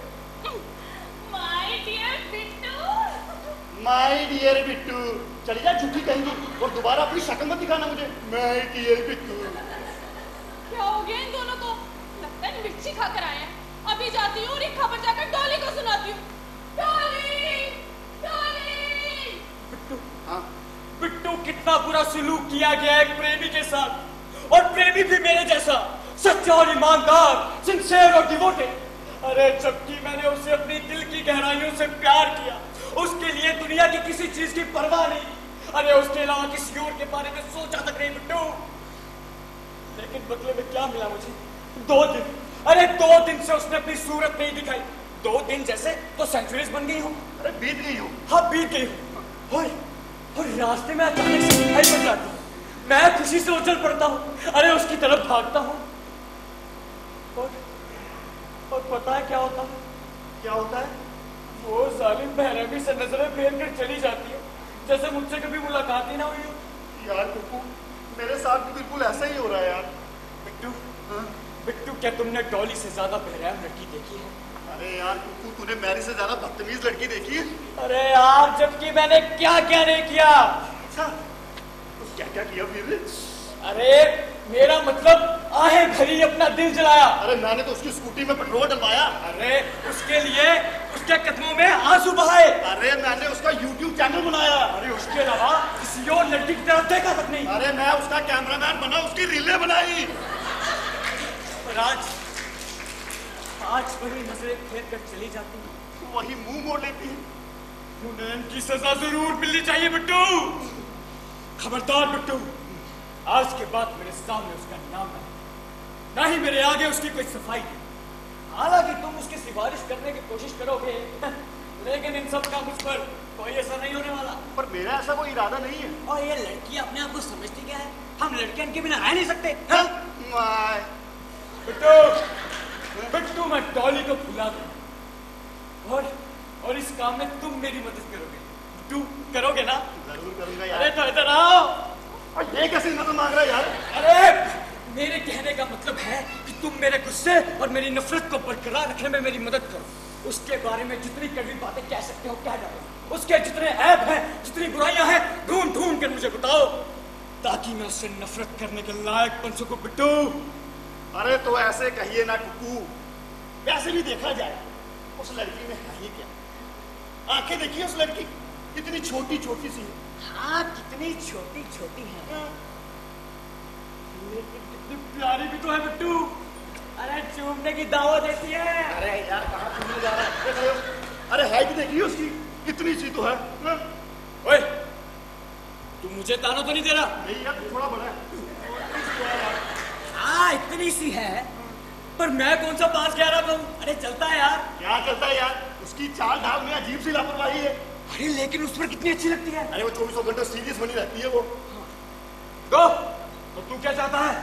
My dear Bittu. My dear Bittu, चली जा झूठी कहेंगी और दोबारा अपनी शक्ल मत दिखाना मुझे। My dear Bittu. क्या हो गया इन दोनों को? लगता है मिर्ची खाकर आए हैं। अभी जाती हूँ और एक खबर जाकर डॉली को सुनाती हूँ। डॉली, डॉली। बिट्टू, हाँ बिट्टू, कितना बुरा सलूक किया गया एक प्रेमी के साथ, और प्रेमी भी मेरे जैसा सच्चा और ईमानदार, सिंसियर और डिवोटेड। अरे जबकि मैंने उसे अपनी दिल की गहराइयों से प्यार किया, उसके लिए दुनिया की किसी चीज की परवाह नहीं, अरे उसके अलावा किसी और के बारे में सोचा तक नहीं बिट्टू। लेकिन बदले में क्या मिला मुझे? 2 दिन, अरे 2 दिन से उसने अपनी सूरत नहीं दिखाई। 2 दिन जैसे तो सेंचुरीज बन गई हूँ। अरे बीत गई हूँ। हाँ बीत गई हूँ। और रास्ते में अचानक से दिखाई पड़ जाती है। मैं खुशी से उछल पड़ता हूँ, अरे उसकी तरफ भागता हूँ। और पता है क्या होता है? क्या होता है? वो जालिम बेरहमी से नजरें फेर कर चली जाती है, जैसे मुझसे कभी मुलाकात ही ना हुई हो। यार कुकू, मेरे साथ भी बिल्कुल ऐसा ही हो रहा है यार। बिट्टू, हाँ? बिट्टू, क्या तुमने डॉली से ज्यादा बेरहम लड़की देखी है? अरे यार कुकू, तूने मैरी से ज्यादा बदतमीज लड़की देखी है? अरे यार, जबकि मैंने क्या क्या नहीं किया। अच्छा, तो क्या क्या किया फिर? अरे मेरा मतलब आहें भरी अपना दिल जलाया। अरे मैंने तो उसकी स्कूटी में पेट्रोल डलवाया। अरे उसके लिए उसके कदमों में आंसू बहाए। अरे मैंने उसका YouTube चैनल बनाया। अरे उसके अलावा किसी और लड़की की तरफ देखा तक नहीं। अरे मैं उसका कैमरामैन बना, उसकी रीलें बनाई। पर आज वही नजरें फेर कर चली जाती है, वही मुंह मोड़ लेती है। उन्हें इनकी सजा जरूर मिलनी चाहिए बिट्टू। खबरदार बिट्टू, आज के बाद मेरे सामने उसका नाम नहीं, ना ही मेरे आगे उसकी कोई सफाई नहीं। हालांकि तुम उसकी सिफारिश करने की कोशिश करोगे, लेकिन इन सब का मुझ पर कोई असर नहीं होने वाला। पर मेरा ऐसा कोई इरादा नहीं है। और ये लड़की अपने आप को समझती क्या है? हम लड़कियां इनके बिना रह नहीं सकते। माय बिट्टू, बिट्टू, मैं डॉली को भुला दूंगा और इस काम में तुम मेरी मदद करोगे। बिट्टू, करोगे ना? जरूर करूंगा अरे यार। तो इधर आओ। और ये कैसे मदद मांग रहा है यार? अरे मेरे कहने का मतलब है कि तुम मेरे गुस्से और मेरी नफरत को बरकरार रखने में मेरी मदद करो। उसके बारे में जितनी कड़वी बातें कह सकते हो कह डालो। उसके जितने ऐब हैं, जितनी बुराइयां हैं, ढूंढ ढूंढ कर मुझे बताओ, ताकि मैं उससे नफरत करने के लायक बन सकूं। बिट्टू अरे तो ऐसे कहिए ना कुकू, वैसे भी देखा जाए उस लड़की में है ही क्या? आंखें देखिए उस लड़की कितनी छोटी छोटी सी है। हाँ, कितनी छोटी छोटी है, लेकिन कितनी प्यारी भी तो है बिट्टू। अरे चूमने की दावत देती है। अरे यार कहाँ चूमने जा रहा है? अरे हाइट देखिए उसकी कितनी सी तो है। ओए, तू मुझे ताना तो नहीं दे रहा? नहीं यार, थोड़ा बड़ा है। हाँ, इतनी सी है, पर मैं कौन सा 5-11 हूँ? अरे चलता है यार। क्या चलता है यार? उसकी चाल ढाल में अजीब सी लापरवाही है। अरे लेकिन उस पर कितनी अच्छी लगती है। अरे वो 24 घंटे सीरियस बनी रहती है वो। तो तू क्या चाहता है?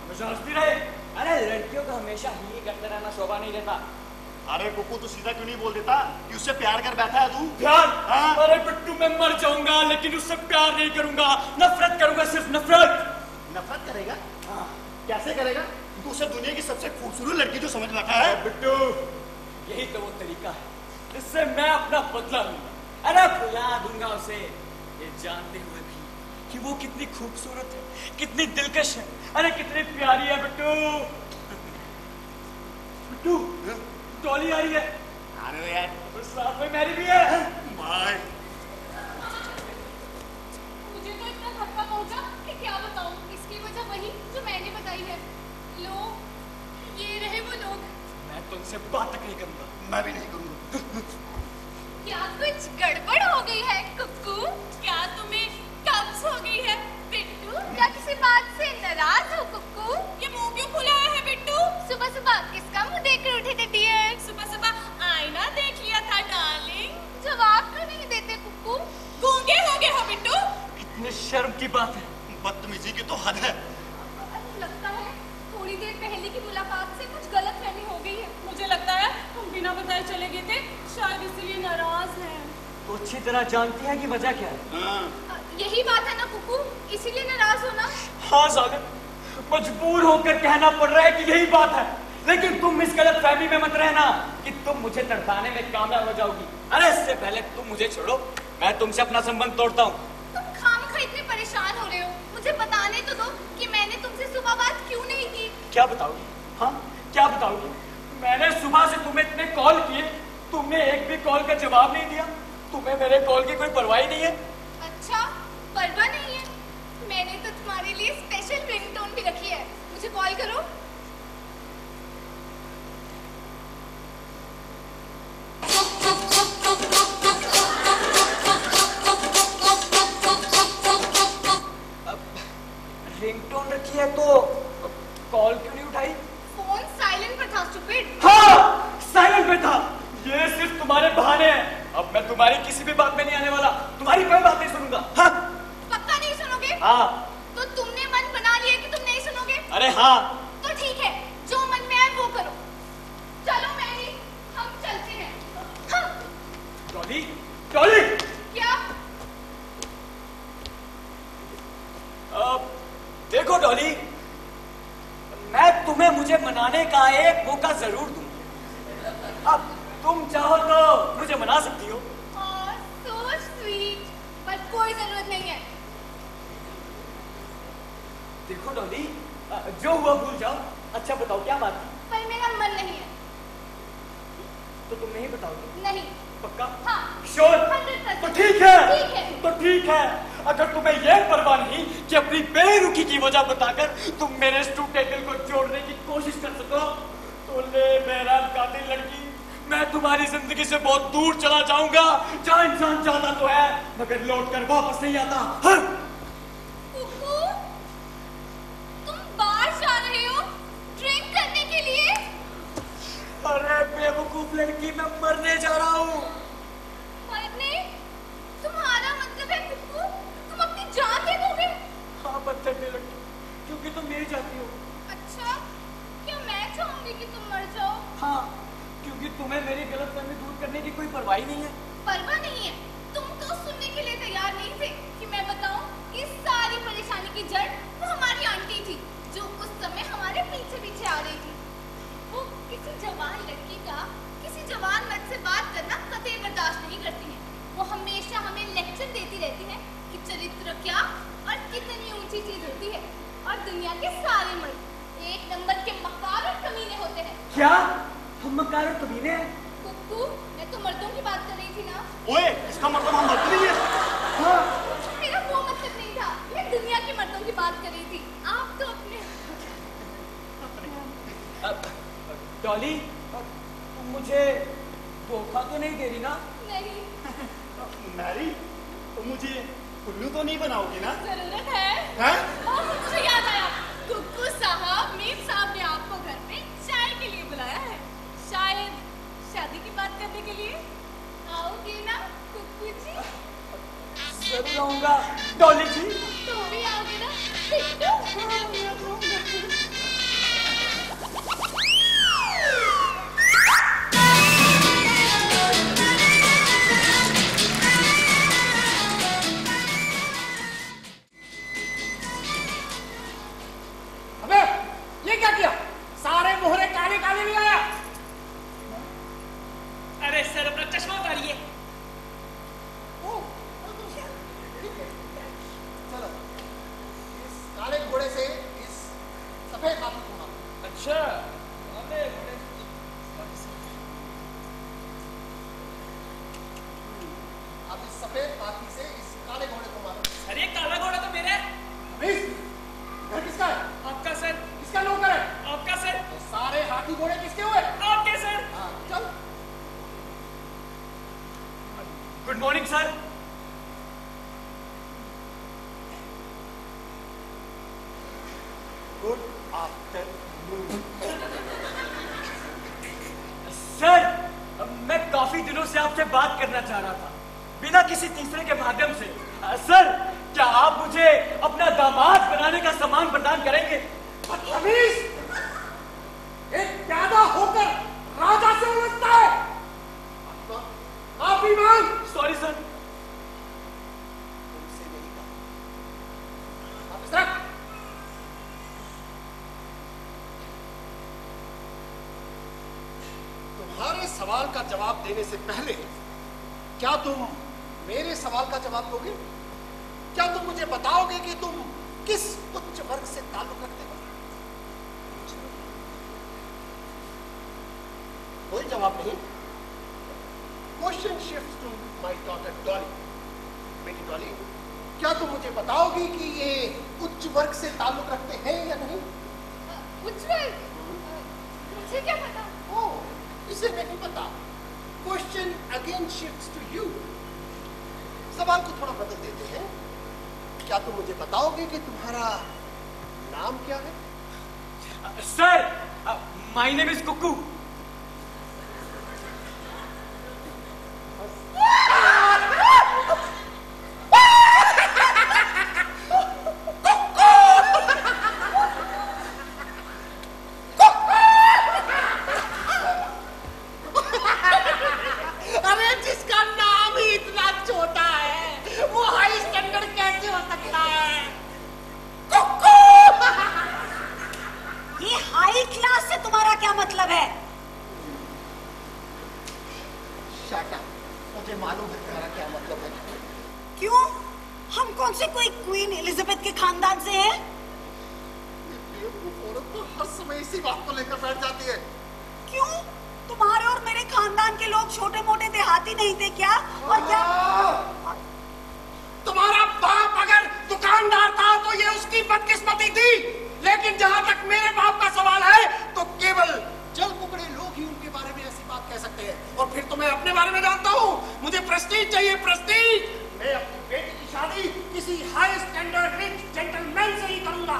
हमेशा हंसती रहे? अरे लड़कियों को हमेशा ही करते रहना शोभा नहीं देता। अरे कुकू तू सीधा क्यों नहीं बोल देता कि उससे प्यार कर बैठा है तू? प्यार? हाँ? अरे बिट्टू मैं मर जाऊंगा लेकिन उससे प्यार नहीं करूंगा, नफरत करूंगा, सिर्फ नफरत। नफरत करेगा? हाँ। कैसे करेगा? तू उसे दुनिया की सबसे खूबसूरत लड़की जो समझ रखा है। बिट्टू यही तो वो तरीका है जिससे मैं अपना बदला लूंगा। अरे भुला दूंगा उसे, ये जानते हुए भी कि वो कितनी खूबसूरत है, कितनी दिलकश है, अरे कितनी प्यारी है। बिट्टू बिट्टू डॉली आ रही है। अरे यार तो साथ में मैरी भी है। बाय। मुझे तो इतना धक्का पहुंचा कि क्या बताऊं। इसकी वजह वही जो मैंने बताई है। लो, ये रहे वो लोग। मैं तुमसे बात तक नहीं करूंगा। मैं भी नहीं करूंगा। क्या कुछ गड़बड़ हो गई है कुक्कू? क्या तुम्हें कब्ज हो गई है बिट्टू? क्या किसी बात से नाराज हो कुक्कू? ये मुंह क्यों फुलाया है बिट्टू? सुबह सुबह किसका मुंह देखकर उठे थे डियर? सुबह सुबह आईना देख लिया था डार्लिंग। जवाब क्यों नहीं देते कुक्कू? गूंगे हो गए हो बिट्टू? कितने शर्म की बात है। बदतमीजी की तो हद है। लगता है थोड़ी देर पहले की मुलाकात से कुछ गलतफहमी हो गई है। मुझे लगता है हम बिना बताए चले गए थे, शायद इसलिए नाराज हैं। तो अच्छी तरह जानती है कि वजह क्या है। यही बात है ना कुकू, इसीलिए नाराज होना। हाँ जालिम, मजबूर होकर कहना पड़ रहा है कि यही बात है, लेकिन तुम इस गलतफहमी में मत रहना कि तुम मुझे तड़पाने में कामयाब हो जाओगी। अरे इससे पहले तुम मुझे छोड़ो, मैं तुमसे अपना संबंध तोड़ता हूँ। तुम खामखा इतने परेशान हो रहे हो, मुझे बताने तो दो कि मैंने तुमसे सुबह बात क्यों नहीं की। क्या बताओगी? हाँ क्या बताओगी? मैंने सुबह से तुम्हें इतने कॉल किए, तुमने एक भी कॉल का जवाब नहीं दिया। तुम्हें मेरे कॉल की कोई परवाह नहीं है। अच्छा, परवाह नहीं है? मैंने तो तुम्हारे लिए स्पेशल रिंगटोन भी रखी है, मुझे कॉल करो। रिंगटोन रखी है तो कॉल क्यों नहीं उठाई? फोन साइलेंट पर था स्टूपिड। हाँ, साइलेंट पे था। ये सिर्फ तुम्हारे बहाने हैं। अब मैं तुम्हारी किसी भी बात में नहीं आने वाला, तुम्हारी कोई बात नहीं सुनूंगा। हाँ? पक्का नहीं सुनोगे? हाँ। तो तुमने मन बना लिया कि तुम नहीं सुनोगे? अरे हाँ। तो ठीक है, जो मन में आए वो करो। चलो मैरी, हम चलते हैं। हाँ। डॉली, डॉली। क्या? देखो डॉली, मैं तुम्हें मुझे मनाने का एक मौका जरूर दूंगा। अब तुम चाहो तो मुझे मना सकती हो। So sweet, पर कोई जरूरत नहीं है। देखो डॉली, जो हुआ भूल जाओ। अच्छा बताओ क्या बात है? पर मेरा मन नहीं है। तो तुम नहीं बताओगे? नहीं। पक्का? हाँ। श्योर? 100%। तो ठीक है। ठीक है। तो ठीक है। अगर तुम्हें यह परवाह नहीं कि अपनी बेरुखी की वजह बताकर तुम मेरे इस टूटे दिल को जोड़ने की कोशिश कर सको, तो ले मेरा कातिल लड़की, मैं तुम्हारी जिंदगी से बहुत दूर चला जाऊंगा, जहाँ इंसान जाता तो है मगर लौट कर वापस नहीं आता। हाँ? कुकू, तुम बाहर जा रहे हो ड्रिंक करने के लिए? अरे बेवकूफ लड़की, मैं मरने जा रहा हूँ। मरने? तुम्हारा मतलब है कुकू, तुम अपनी जान दे दोगे? हाँ पत्थर दे लड़की, क्योंकि तुम मेरी जाती हो। अच्छा, क्या मैं चाहूंगी कि तुम मर जाओ? हाँ, क्योंकि तुम्हें मेरी गलतफहमी दूर करने की कोई परवाह ही नहीं है। परवाह नहीं है? तुम तो सुनने के लिए तैयार नहीं थे कि मैं बताऊं इस सारी परेशानी की जड़ वो हमारी आंटी थी, जो उस समय हमारे पीछे पीछे आ रही थी। वो किसी जवान लड़की का किसी जवान मर्द से बात करना कतई बर्दाश्त नहीं करती हैं। वो हमेशा हमें लेक्चर देती रहती हैं कि चरित्र क्या और कितनी ऊंची चीज होती है, और दुनिया के सारे मर्द एक नंबर के मक्कार और कमीने होते हैं। क्या हम मक्कार और कमीने हैं? कुक्कू, मैं तो मर्दों की बात कर रही थी ना। ओए, इसका मतलब हम मर्द नहीं है। हाँ। मेरा वो मतलब नहीं था, मैं दुनिया के मर्दों की बात कर रही थी। आप तो अपने डॉली, तुम मुझे धोखा तो नहीं दे रही ना? नहीं। मैरी, तुम मुझे उल्लू तो नहीं बनाओगी ना? जरूरत है। हैं? मुझे याद आया, कुक्कू साहब, मीर साहब ने आपको घर में चाय के लिए बुलाया है, शायद शादी की बात करने के लिए। आओगे ना कुक्कू जी? जरूर आऊंगा डॉली जी। तुम भी आओगे ना? अबे, ये क्या किया? सारे मोहरे काले काले ले आया। अरे सर, अपना चश्मा उतारिए। चलो, इस काले घोड़े से इस सफेद हाथी को मारो। अच्छा, अब इस सफेद हाथी से इस काले घोड़े को मारो। अरे काला घोड़ा तो मेरा है। घर किसका है? आपका सर। किसका नौकर है? आपका सर। तो सारे हाथी घोड़े किसके हुए? आपके सर। हाँ, चल। Good morning sir. Good afternoon. Sir, मैं काफी दिनों से आपसे बात करना चाह रहा था, बिना किसी तीसरे के माध्यम से। सर, क्या आप मुझे अपना दामाद बनाने का सामान प्रदान करेंगे? बदतमीज! एक प्यादा होकर राजा से उलझता है। माफी मांग। Sorry sir. तुमसे नहीं कहा। वापस रख। तुम्हारे सवाल का जवाब देने से पहले क्या तुम मेरे सवाल का जवाब दोगे? क्या तुम मुझे बताओगे कि तुम किस उच्च वर्ग से ताल्लुक रखते हो? कोई जवाब नहीं। Question shift to my daughter Dolly. बेटी डॉली, क्या तुम मुझे बताओगी कि ये उच्च वर्ग से ताल्लुक रखते हैं या नहीं? उच्च वर्ग? मुझे क्या पता? ओह, इसे नहीं पता। Question again shifts to you. सवाल को थोड़ा बदल देते हैं। क्या तुम मुझे बताओगे कि तुम्हारा नाम क्या है? सर, माय नेम इज कुक्कू। अरे जिसका नाम ही इतना छोटा है वो हाई स्टैंडर्ड कैसे हो सकता है? कुक्कू! ये हाई क्लास से तुम्हारा क्या मतलब है? Shut up. मुझे मालूम है तुम्हारा क्या मतलब है। क्यों? हम कौन से कोई क्वीन एलिजाबेथ के खानदान से हैं? औरत तो हर समय इसी बात को लेकर बैठ जाती है। क्यों? तुम्हारे और मेरे खानदान के लोग छोटे मोटे देहाती नहीं थे क्या? और क्या? तुम्हारा बाप अगर दुकानदार था तो ये उसकी बदकिस्मती थी, लेकिन जहां तक मेरे बाप का सवाल है तो केवल जल कुकड़े लोग ही उनके बारे में ऐसी बात कह सकते हैं। और फिर तो मैं अपने बारे में जानता हूँ। मुझे प्रेस्टीज चाहिए, प्रेस्टीज। मैं अपनी बेटी की शादी किसी हाई स्टैंडर्ड रिच जेंटलमैन से ही करूंगा।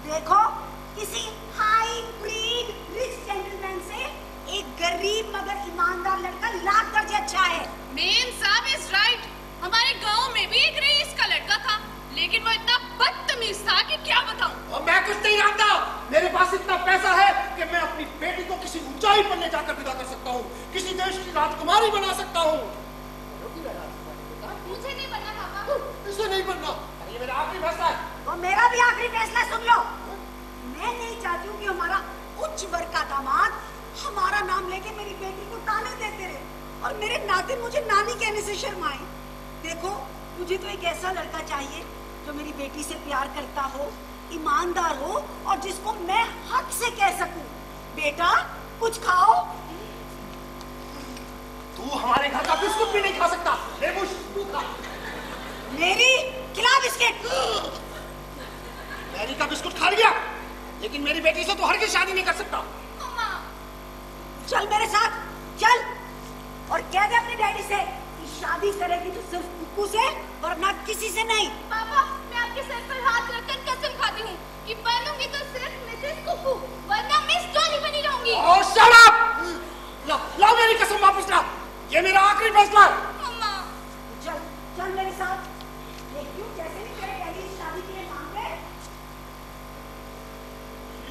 देखो, किसी हाई ब्रीड रिच जेंटलमैन से एक गरीब मगर ईमानदार लड़का लाख दर्जे अच्छा है। मेम साहब इज राइट। हमारे गांव में भी एक रईस का लड़का था, लेकिन वो इतना बदतमीज था कि क्या बताऊं। और मैं कुछ नहीं जानता। मेरे पास इतना पैसा है कि मैं अपनी बेटी को किसी ऊंचाई पर ले जाकर विदा कर सकता हूँ, किसी देश की राजकुमारी बना सकता हूँ। मुझे नहीं बनना पापा। इसे नहीं बनना। ये मेरा आखिरी फैसला है। और मेरा भी आखिरी फैसला सुन लो। मैं नहीं चाहती हूँ कि हमारा उच्च वर्ग का दामाद हमारा नाम लेके मेरी बेटी को ताने देते रहे और मेरे नाते मुझे नानी कहने से शर्माए। देखो, मुझे तो एक ऐसा लड़का चाहिए जो मेरी बेटी से प्यार करता हो, ईमानदार हो और जिसको मैं हक से कह सकूं, बेटा कुछ खाओ। तू हमारे घर का बिस्कुट भी नहीं खा सकता। बेबुश, तू खा। मेरी खिला बिस्किट। मैरी का बिस्कुट खा लिया, लेकिन मेरी बेटी से तो हर की शादी नहीं कर सकता। चल मेरे साथ, चल और कह दे अपने डैडी से कि शादी करेगी तो सिर्फ कुकू से वरना किसी से नहीं। पापा, मैं आपके सर पर हाथ रखकर कसम खाती हूँ कि बनूंगी तो सिर्फ मिसेस कुकू, वरना मिस डॉली बनी रहूंगी। ओह शट अप! ला मेरी कसम वापस ला। ये मेरा आखिरी फैसला है। मम्मा, चल चल मेरे साथ, देखती हूँ कैसे भी तेरे डैडी शादी के लिए मांगे।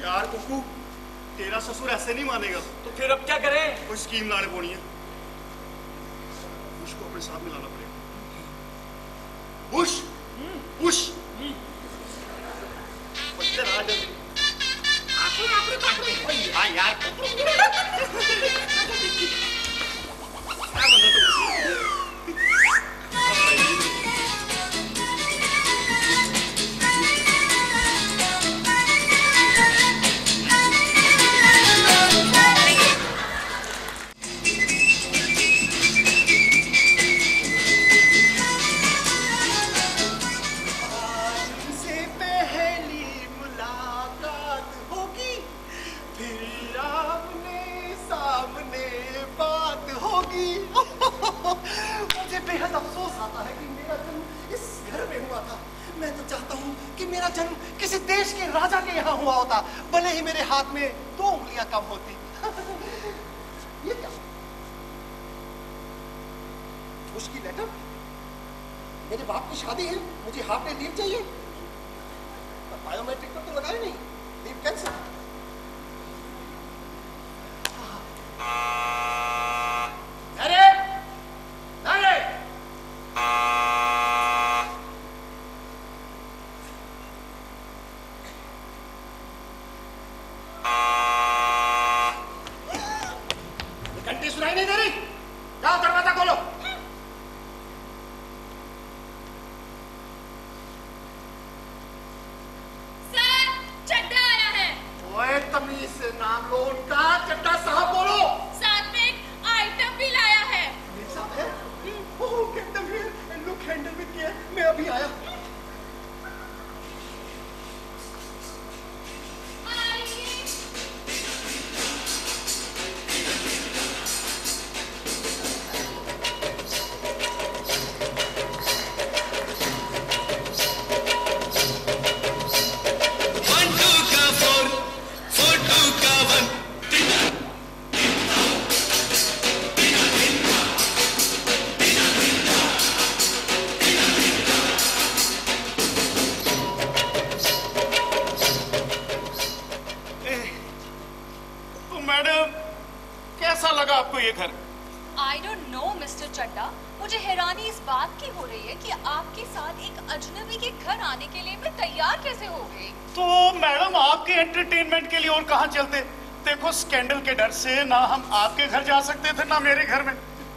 यार कुकू, तेरा ससुर ऐसे नहीं मानेगा। तो फिर अब क्या करें? कोई स्कीम लाने पड़ी है। बुश को अपने साथ मिलाना पड़ेगा। Bush, Bush. इधर आ जल्दी। हाँ यार। क्या बंदा तुम? मुझे बेहद अफसोस आता है कि मेरा जन्म इस घर में हुआ था। मैं तो चाहता हूँ कि मेरा जन्म किसी देश के राजा के यहाँ हुआ होता, भले ही मेरे हाथ में 2 उंगलियां कम होती। ये क्या? उसकी लेटर? मेरे बाप की शादी है, मुझे हाफ डे लीव चाहिए। बायोमेट्रिक पर तो लगा ही नहीं, लीव कैंसिल। अरे अरे घंटी सुनाई नहीं दे रही? जाओ दरवाजा खोलो। सर, चड्ढा आया है। ओए तमीज से नाम लो उनका। चड्ढा साहब बोलो। साथ में एक आइटम भी लाया है। मेरे साथ है? Oh captain here, look handle with care. मैं अभी आया। आपको ये घर? I don't know, Mr. Chadha. मुझे हैरानी इस बात की हो रही है कि आपके साथ एक अजनबी के घर आने के लिए मैं तैयार कैसे हो गई? तो मैडम आपके एंटरटेनमेंट के लिए और कहाँ चलते? देखो स्कैंडल के डर से ना हम आपके घर जा सकते थे ना मेरे घर में।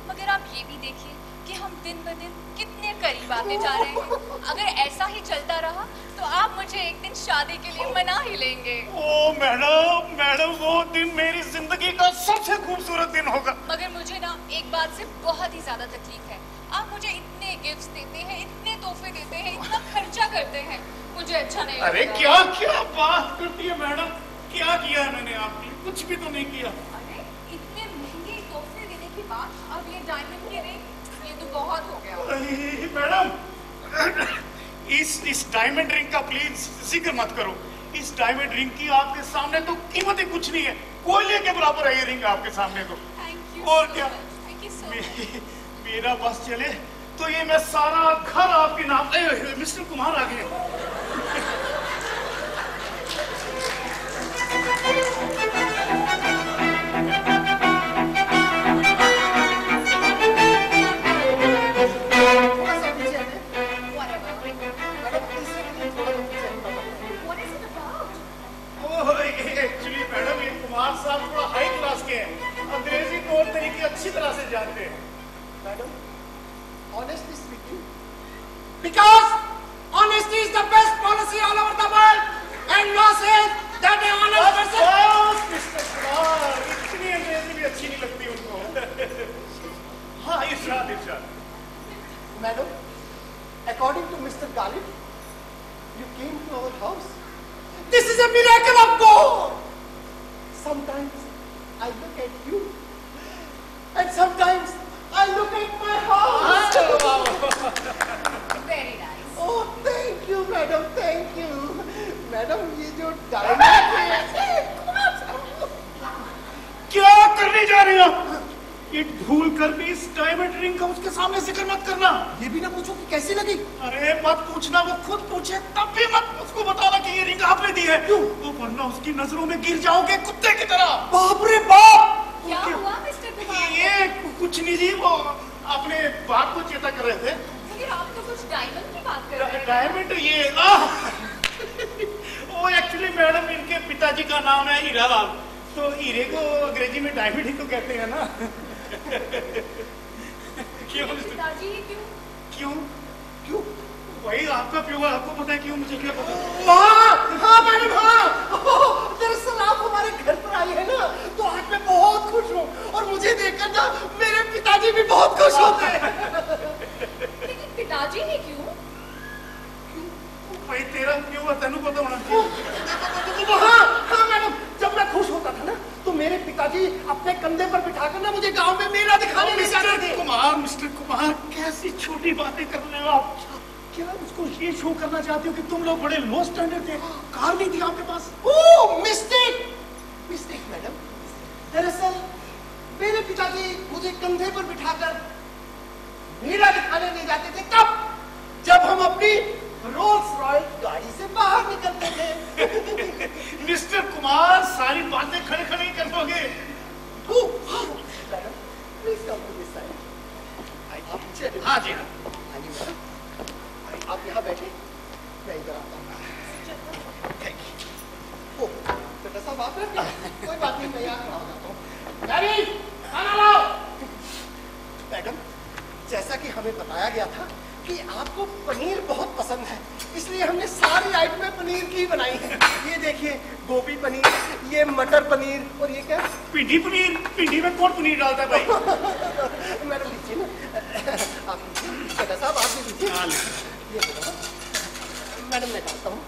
मगर आप ये भी देखिए कि हम दिन ब दिन कितने करीब आते जा रहे हैं। अगर ऐसा ही चलता रहा तो आप मुझे एक दिन शादी के लिए मना ही लेंगे। ओ मैडम वो दिन मेरी जिंदगी का सबसे खूबसूरत दिन होगा। मगर मुझे ना एक बात से बहुत ही ज्यादा तकलीफ है। आप मुझे इतने गिफ्ट्स देते हैं, इतने तोहफे देते हैं, इतना खर्चा करते हैं, मुझे अच्छा नहीं लगता। अरे क्या क्या बात करती है मैडम, क्या किया है मैंने आपके लिए? कुछ भी तो नहीं किया। अरे इतने महंगे तोहफे देने के बाद अब ये डायमंड के रिंग, ये तो बहुत हो गया। मैडम इस डायमंड रिंग का प्लीज जिक्र मत करो। इस डायमंड रिंग की आपके सामने तो कीमत ही कुछ नहीं है। कोयले के बराबर है ये रिंग आपके सामने तो। Thank you. और क्या मेरा बस चले तो ये मैं सारा घर आपके नाम। मिस्टर कुमार आ गए। एक्चुअली मैडम ये कुमार साहब थोड़ा हाई क्लास के हैं, honestly speaking, because honesty is the best policy all over the world, and law says that an honest person. Mister Kumar, इतनी अंग्रेजी भी अच्छी नहीं लगती उनको। हाँ, इरशाद। Madam, according to Mr. Galib, you came to our house. This is a miracle of God. Sometimes I look at you, and sometimes I look at my house. Very nice. Oh, thank you, madam. Thank you, madam. ये जो डायमंड क्या करने जा रही हो? ये भूल कर भी इस डायमंड रिंग का उसके सामने जिक्र मत करना। ये भी ना पूछो कि कैसी लगी। अरे मत पूछना, वो खुद पूछे तब भी मत उसको बताना कि ये रिंग आपने दी है। क्यों? वो वरना उसकी नजरों में गिर जाओगे कुत्ते की तरह। बाप रे बाप! क्या हुआ मिस्टर कुमार? ये कुछ नहीं जी, वो अपने बाप को चेता कर रहे थे। फिर आप तो कुछ डायमंड की बात कर रहे हैं। डायमंड ये वो एक्चुअली मैडम इनके पिताजी का नाम है हीरालाल, तो हीरे को अंग्रेजी में डायमंड ही तो कहते हैं ना। क्यों पिताजी क्यों? क्यों क्यों? वही आपका प्योर, आपको पता है क्यों? मुझे क्या पता? हाँ मैडम, हाँ। दरअसल आप हमारे घर पर आई है ना, तो आज मैं बहुत खुश हूँ, और मुझे देखकर ना मेरे पिताजी भी बहुत खुश होते हैं। लेकिन पिताजी ने क्यों? भाई तेरा क्यों तेनू पता होना चाहिए। हाँ मैडम, जब मैं खुश होता था ना, तो मेरे पिताजी अपने कंधे पर बिठाकर ना मुझे गांव में मेला दिखाने ले जाते थे। मिस्टर कुमार, कैसी छोटी बातें कर रहे हो आप? क्या उसको ये शो करना चाहते हो कि तुम लोग बड़े लो स्टैंडर्ड थे? कार नहीं थी आपके पास? ओह, मिस्टेक मैडम। दरअसल मेरे पिताजी मुझे कंधे पर बिठाकर मेला दिखाने ले जाते थे। कब? जब हम अपनी रोल्स रॉयस गाड़ी से बाहर निकलते थे। मिस्टर कुमार, सारी बातें खड़े खड़े ही कर दोगे। Madam, please come to this side. हाँ जी, आइए मैडम, आप यहाँ बैठे, मैं इधर आता हूँ। बेटा साहब आप कोई बात नहीं, मैं यहाँ खड़ा हो जाता हूँ। डैडी, खाना लाओ। मैडम, जैसा कि हमें बताया गया था कि आपको पनीर बहुत पसंद है, इसलिए हमने सारी आइटमें पनीर की बनाई है। ये देखिए, गोभी पनीर, ये मटर पनीर, और ये क्या? भिंडी पनीर। भिंडी में कौन पनीर डालता है भाई? मैडम लीजिए ना, आप लीजिए। बेटा साहब आप भी लीजिए। ये मैडम मैं डालता हूँ।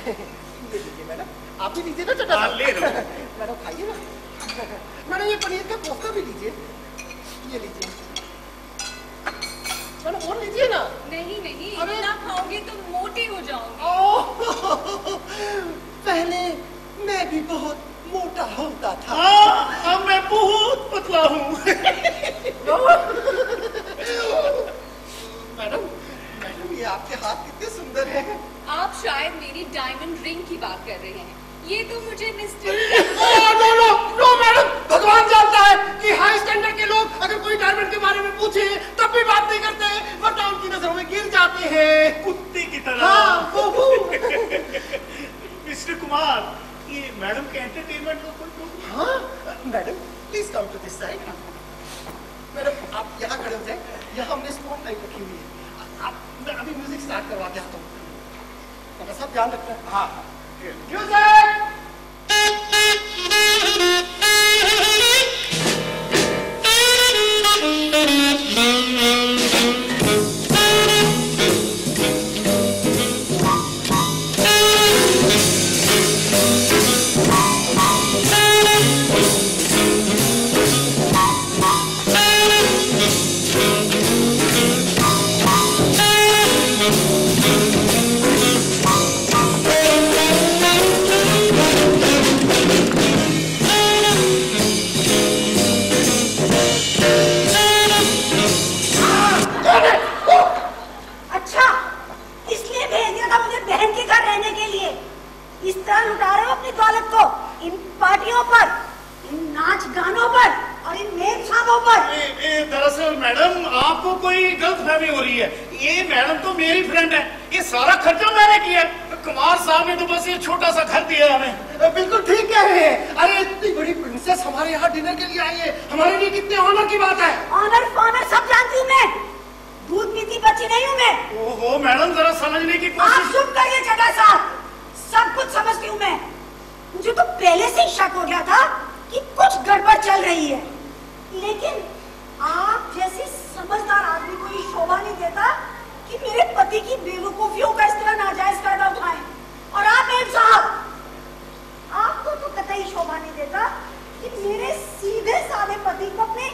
ये लीजिए मैडम, आप भी लीजिए ना चटा साहब। ले लो। मैडम खाइए ना। मैडम ये पनीर का कोफ्ता भी लीजिए। ये लीजिए मैडम, और लीजिए ना। नहीं, इतना खाओगे तो मोटी हो जाओगे। पहले मैं भी बहुत मोटा होता था। हाँ, अब मैं बहुत पतला हूँ। मैडम ये आपके हाथ कितने सुंदर हैं। आप शायद मेरी डायमंड रिंग की बात कर रहे हैं। ये तो मुझे मिस्टर नो मैडम, भगवान जानता है कि हाई स्टैंडर्ड के लोग अगर कोई डायमंड के बारे में पूछे तब भी बात नहीं करते, वरना उनकी नजरों में गिर जाते हैं कुत्ते की तरह। हाँ, मिस्टर कुमार, ये मैडम के एंटरटेनमेंट का कोई? हाँ madam, please come to this side. Madam आप यहाँ खड़े हो जाए, यहाँ हमने स्पॉट लाइट रखी हुई है। आप, मैं अभी म्यूजिक स्टार्ट करवा के आता हूँ। सब ध्यान रखना। हाँ, म्यूजिक। दरअसल मैडम आपको कोई गलतफहमी हो रही है। ये मैडम तो मेरी फ्रेंड है, ये सारा खर्चा मैंने किया। कुमार साहब ने तो बस ये छोटा सा घर दिया हमें। बिल्कुल ठीक कह रहे हैं। अरे इतनी बड़ी प्रिंसेस हमारे यहाँ डिनर के लिए आई है, हमारे लिए कितने ऑनर की बात है। ऑनर सब जानती हूँ मैं। दूध मैडम जरा समझने की आप कोशिश। चुप करिए चड्ढा साहब, सब कुछ समझती हूँ मैं। मुझे तो पहले से ही शक हो गया था कि कुछ गड़बड़ चल रही है, लेकिन आप जैसे समझदार आदमी को ये शोभा नहीं देता कि मेरे पति की बेवकूफियों का इस तरह नाजायज फायदा उठाएं। और आप मेम साहब, आपको तो कतई शोभा नहीं देता कि मेरे सीधे साधे पति को अपने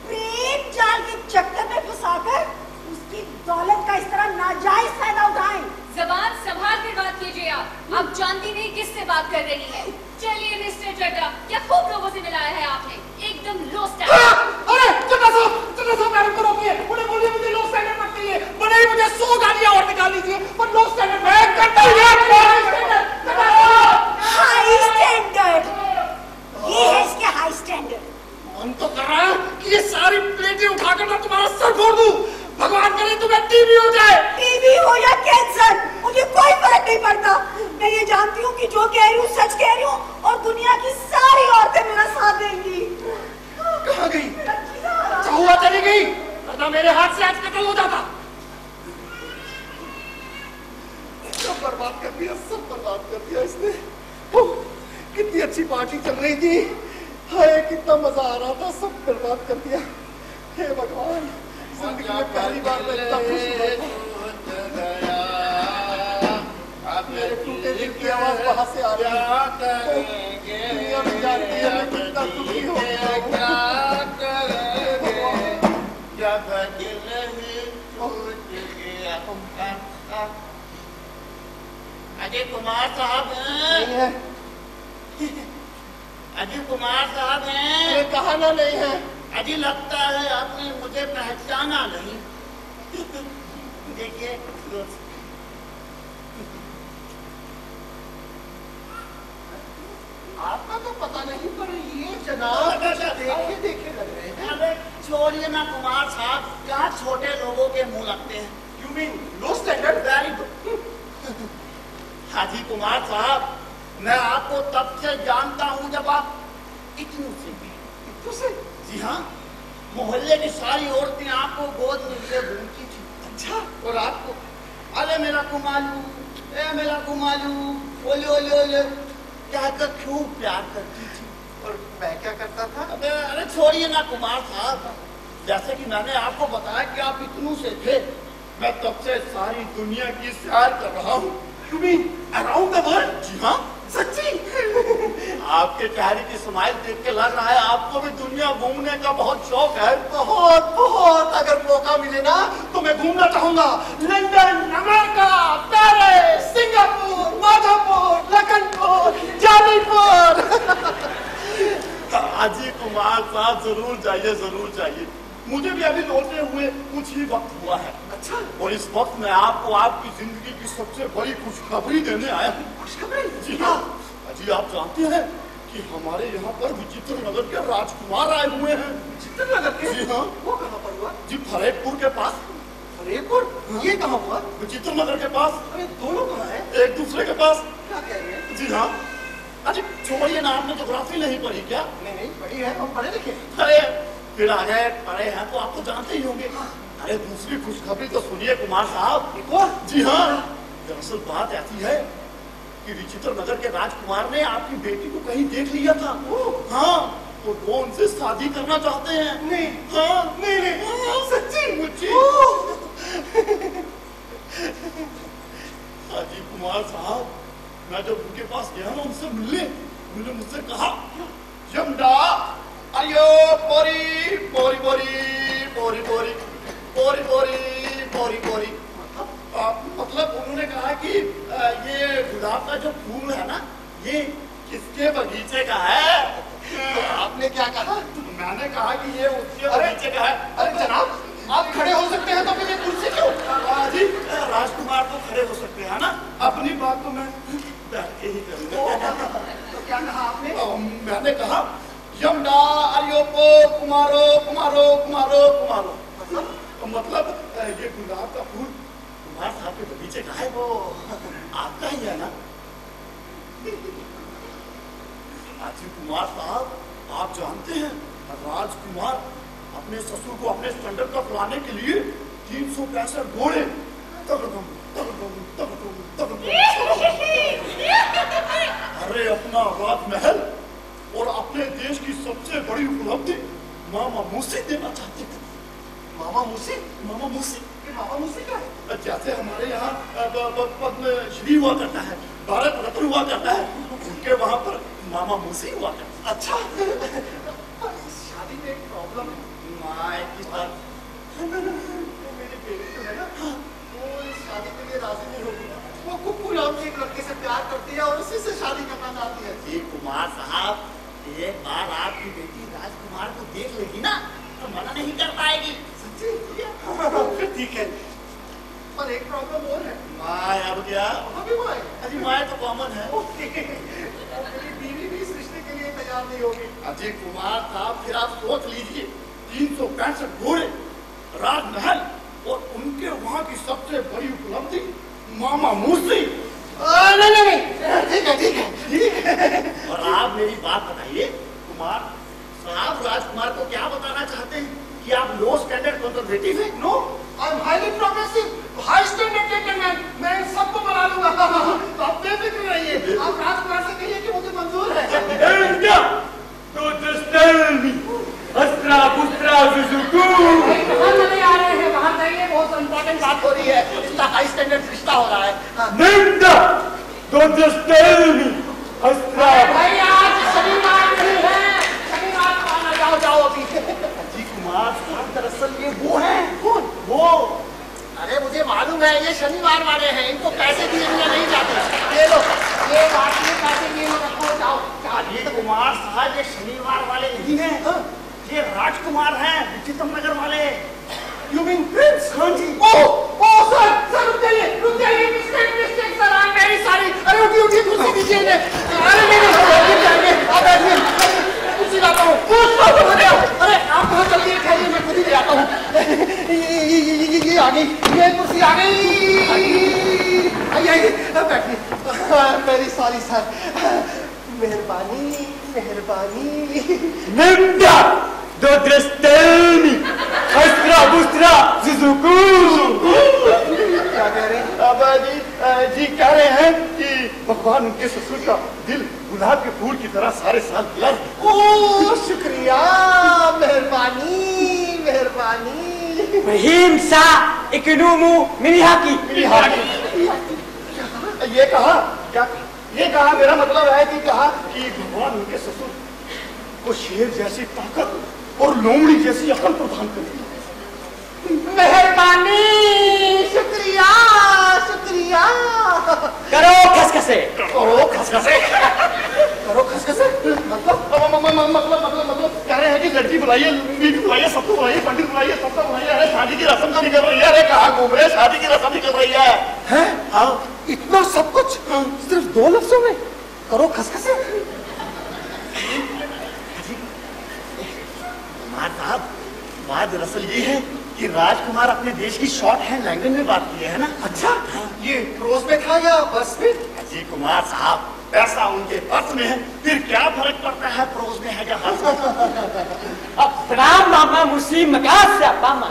प्रेम जाल के चक्कर में फंसाकर उसकी दौलत का इस तरह नाजायज फायदा उठाएं। जबान संभाल कर बात कीजिए आप जानती नहीं किससे बात कर रही है। चलिए मिस्टर चड्ढा, क्या खूब लोगों से मिलाया है आपने, एकदम लो स्टैंडर्ड। अरे चड्ढा साहब मैडम को रोकिए, उन्हें बोलिए मुझे लो स्टैंडर्ड मत कहिए, भले ही मुझे 100 गालियां और निकाल लीजिए, पर लो स्टैंडर्ड मैं करता हूं। हाई स्टैंडर्ड, ये है इसके हाई स्टैंडर्ड। मन तो कर रहा है कि ये सारी प्लेटें उठाकर मैं तुम्हारा सर फोड़ दूं। भगवान करे तुम्हें टीबी हो जाए। टीबी हो या कैंसर, मुझे कोई फर्क नहीं पड़ता। मैं ये जानती हूँ कि जो कह रही हूँ सच कह रही हूँ, और दुनिया की सारी औरतें मेरा साथ देंगी। कहाँ गई? हुआ चली गई, वरना मेरे हाथ से आज कत्ल हो जाता। सब बर्बाद कर दिया, सब बर्बाद कर दिया इसने। कितनी अच्छी पार्टी चल रही थी, हाय कितना मजा आ रहा था, सब बर्बाद कर दिया। हे भगवान, जिंदगी में पहली बार मैं इतना खुश हुआ। मेरे टूटे दिल की आवाज वहां से आ रही है। दुनिया में जानती है मैं कितना दुखी हो गया। जब दिल ही टूट गया। अजय कुमार साहब नहीं है। अजय कुमार साहब हैं? कहा ना नहीं है। अजी लगता है आपने मुझे पहचाना नहीं। देखिए आपका तो पता नहीं, पर ये जनाब देखे देखे लग रहे हैं। अरे छोड़िए ना कुमार साहब, क्या छोटे लोगों के मुंह लगते हैं। You mean low standard? Very good. हाजी कुमार साहब, मैं आपको तब से जानता हूँ जब आप इतनू से। जी हाँ, मोहल्ले की सारी औरतें आपको गोद में लिए घूमती थी। अच्छा, और आपको अरे मेरा कुमालू, ए मेरा कुमालू, ओले ओले ओले कहकर खूब प्यार करती थी। और मैं क्या करता था? अरे छोड़िए ना कुमार साहब, जैसे कि मैंने आपको बताया कि आप इतनू से थे, मैं तब से सारी दुनिया की सैर कर रहा हूँ। You mean around the world? जी हाँ, सच्ची। आपके चेहरे की स्माइल देख के लग रहा है आपको भी दुनिया घूमने का बहुत शौक है। बहुत बहुत, अगर मौका मिले ना तो मैं घूमना चाहूंगा। London, America, Paris, Singapore, Madhavpur, Lakhanpur, Janipur. Ajay Kumar sahab जरूर जाइए। मुझे भी अभी लौटे हुए कुछ ही वक्त हुआ है। अच्छा, और इस वक्त मैं आपको आपकी जिंदगी की सबसे बड़ी खुशखबरी देने आया हूँ। खुशखबरी? जी हाँ। अजी आप जानते हैं कि हमारे यहाँ पर विचित्र नगर के राजकुमार आए हुए हैं। विचित्र नगर के? जी हाँ। वो कहाँ पर हुआ? जी फरेहपुर के पास। फरेहपुर? हाँ। ये कहाँ हुआ? विचित्र नगर के पास। अरे दोनों कहाँ है? एक दूसरे के पास। क्या कह रहे हैं? जी हाँ। अरे छोड़िए ना, आपने ज्योग्राफी नहीं पढ़ी क्या? नहीं पढ़ी है, हम पढ़े लिखे। अरे फिर आ गए पढ़े हैं तो आप तो जानते ही होंगे। अरे दूसरी खुशखबरी तो सुनिए कुमार साहब। जी हाँ, दरअसल बात ऐसी है कि विचित्र नगर के राजकुमार ने आपकी बेटी को कहीं देख लिया था। हाँ, तो वो उनसे शादी करना चाहते हैं। नहीं? हाँ, नहीं, सच्ची मुझे। हाजी कुमार साहब, मैं जब उनके पास गया ना उनसे मिलने, उन्होंने मुझसे कहा, यमडा अयो बोरी बोरी बोरी बोरी बोरी बोरी बोरी बोरी बोरी। मतलब उन्होंने कहा कि ये गुलाब का जो फूल है ना, ये किसके बगीचे का है? आपने क्या कहा? मैंने कहा कि ये उसके बगीचे का है। अरे जनाब, आप खड़े हो सकते हैं तो फिर ये कुर्सी क्यों? जी राजकुमार तो खड़े हो सकते हैं ना, अपनी बात तो मैं बैठ के ही करूँगा। तो क्या कहा आपने? मैंने कहा यमडा अरियोपो कुमारो कुमारो कुमारो कुमारो। मतलब ये गुलाब का फूल कुमार साहब के बगीचे का है, वो आपका ही है ना? आजी कुमार साहब, आप जानते हैं राजकुमार अपने ससुर को अपने स्टैंडर्ड पर लाने के लिए 365 घोड़े अरे अपना राजमहल और अपने देश की सबसे बड़ी उपलब्धि मामा मूसी देना चाहते थे। मामा मूसी? मामा मूसी? मामा मूसी क्या है? जैसे हमारे यहाँ पद्म श्री हुआ करता है, भारत रत्न हुआ करता है, उनके वहाँ पर मामा मूसी हुआ करता है। अच्छा, शादी में एक प्रॉब्लम है। माँ की बात, मेरी बेटी जो है ना, वो इस शादी के लिए राजी नहीं होगी। वो कुप्पू नाम के एक लड़के से प्यार करती है और उसी से शादी करना चाहती है। जी कुमार साहब, एक बार आपकी बेटी राजकुमार को देख लेगी ना तो मना नहीं कर पाएगी। सच्ची? ठीक है, पर एक प्रॉब्लम और है। माँ अब क्या? अभी माँ, अजी माँ तो कॉमन है। मेरी बीवी भी इस रिश्ते के लिए तैयार नहीं होगी। अजय कुमार साहब, फिर आप सोच लीजिए, 365 घोड़े, राजमहल और उनके वहाँ की सबसे बड़ी उपलब्धि मामा मूसी। नहीं, ठीक है। और आप मेरी बात बताइए कुमार साहब, राजकुमार को क्या बताना चाहते हैं कि आप लो स्टैंडर्ड कंजर्वेटिव हैं? No, I am highly progressive, high standard gentleman. मैं सबको बना लूंगा। तो आप बेफिक्र रहिए, आप राजकुमार से कहिए कि मुझे मंजूर है। तो just tell me, अस्त्रा पुस्त्रा सुजुकू। कहाँ चले आ रहे हैं? वहाँ जाइए, बहुत इंपॉर्टेंट बात हो रही है। इतना हाई स्टैंडर्ड रिश्ता हो रहा है। निम्दा, तो just tell me, अस्त्रा। भाई आज शनिवार नहीं है, शनिवार को आना, जाओ अभी। जी कुमार साहब, दरअसल ये वो हैं। कौन? वो, अरे मुझे मालूम है, ये शनिवार वाले हैं। इनको पैसे दिए बिना नहीं जाते। ये लो, ये बात ये पैसे ये लो, रखो, जाओ। ये कुमार साहब, ये शनिवार वाले नहीं हैं, ये राजकुमार हैं, विचित्रम नगर वाले। You mean Prince? हाँ जी। ओ सर रुक जाइए, mistake sir, I am very sorry. अरे उठिए, कुर्सी दीजिए इन्हें। अरे नहीं, आप बैठिए, कुर्सी लाता हूँ। अरे आप कहाँ चल दिए? खैरिए, मैं खुद ही ले आता हूँ। ये आ गई, ये कुर्सी आ गई। आइए, बैठिए। वेरी सॉरी सर, मेहरबानी। निम्दा, तो just tell me, अस्त्रा पुस्त्रा सुजुकू। क्या कह रहे हैं? अब जी कह रहे हैं कि भगवान उनके ससुर का दिल गुलाब के फूल की तरह सारे साल खिला। ओ शुक्रिया, मेहरबानी। रहीम सा इकनूमू मिनिहाकी। ये कहा क्या? ये कहा, मेरा मतलब है कि कहा कि भगवान उनके ससुर को शेर जैसी ताकत और लोमड़ी जैसी अकल प्रदान करती है। मेहरबानी, शुक्रिया। करो खसखसे। मतलब कह रहे हैं कि लड़की बुलाइए, बीवी बुलाइए, सबको बुलाइए, पंडित बुलाइए, सबको बुलाइए। अरे शादी की रस्म तो नहीं कर रही है। अरे कहाँ घूम रहे? शादी की रस्म नहीं कर रही है। हैं? हाँ, इतना सब कुछ सिर्फ 2 लफ्जों में? करो खसखसे। साहब, बात दरअसल ये है कि राजकुमार अपने देश की शॉर्ट हैंड लैंग्वेज में बात की है ना। अच्छा, ये प्रोज में था या बस में? जी कुमार साहब, पैसा उनके पर्स में है, फिर क्या फर्क पड़ता है प्रोज में है या बस में? अब प्रणाम मामा मुसी मकास से पामा।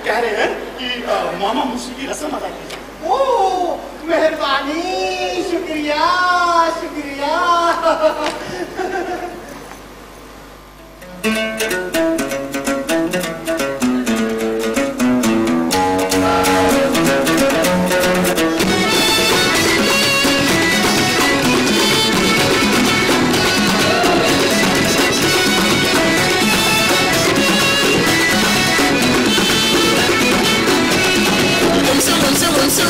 कह रहे हैं कि मामा मुसी की रस्म अदा की। ओ मेहरबानी, शुक्रिया। So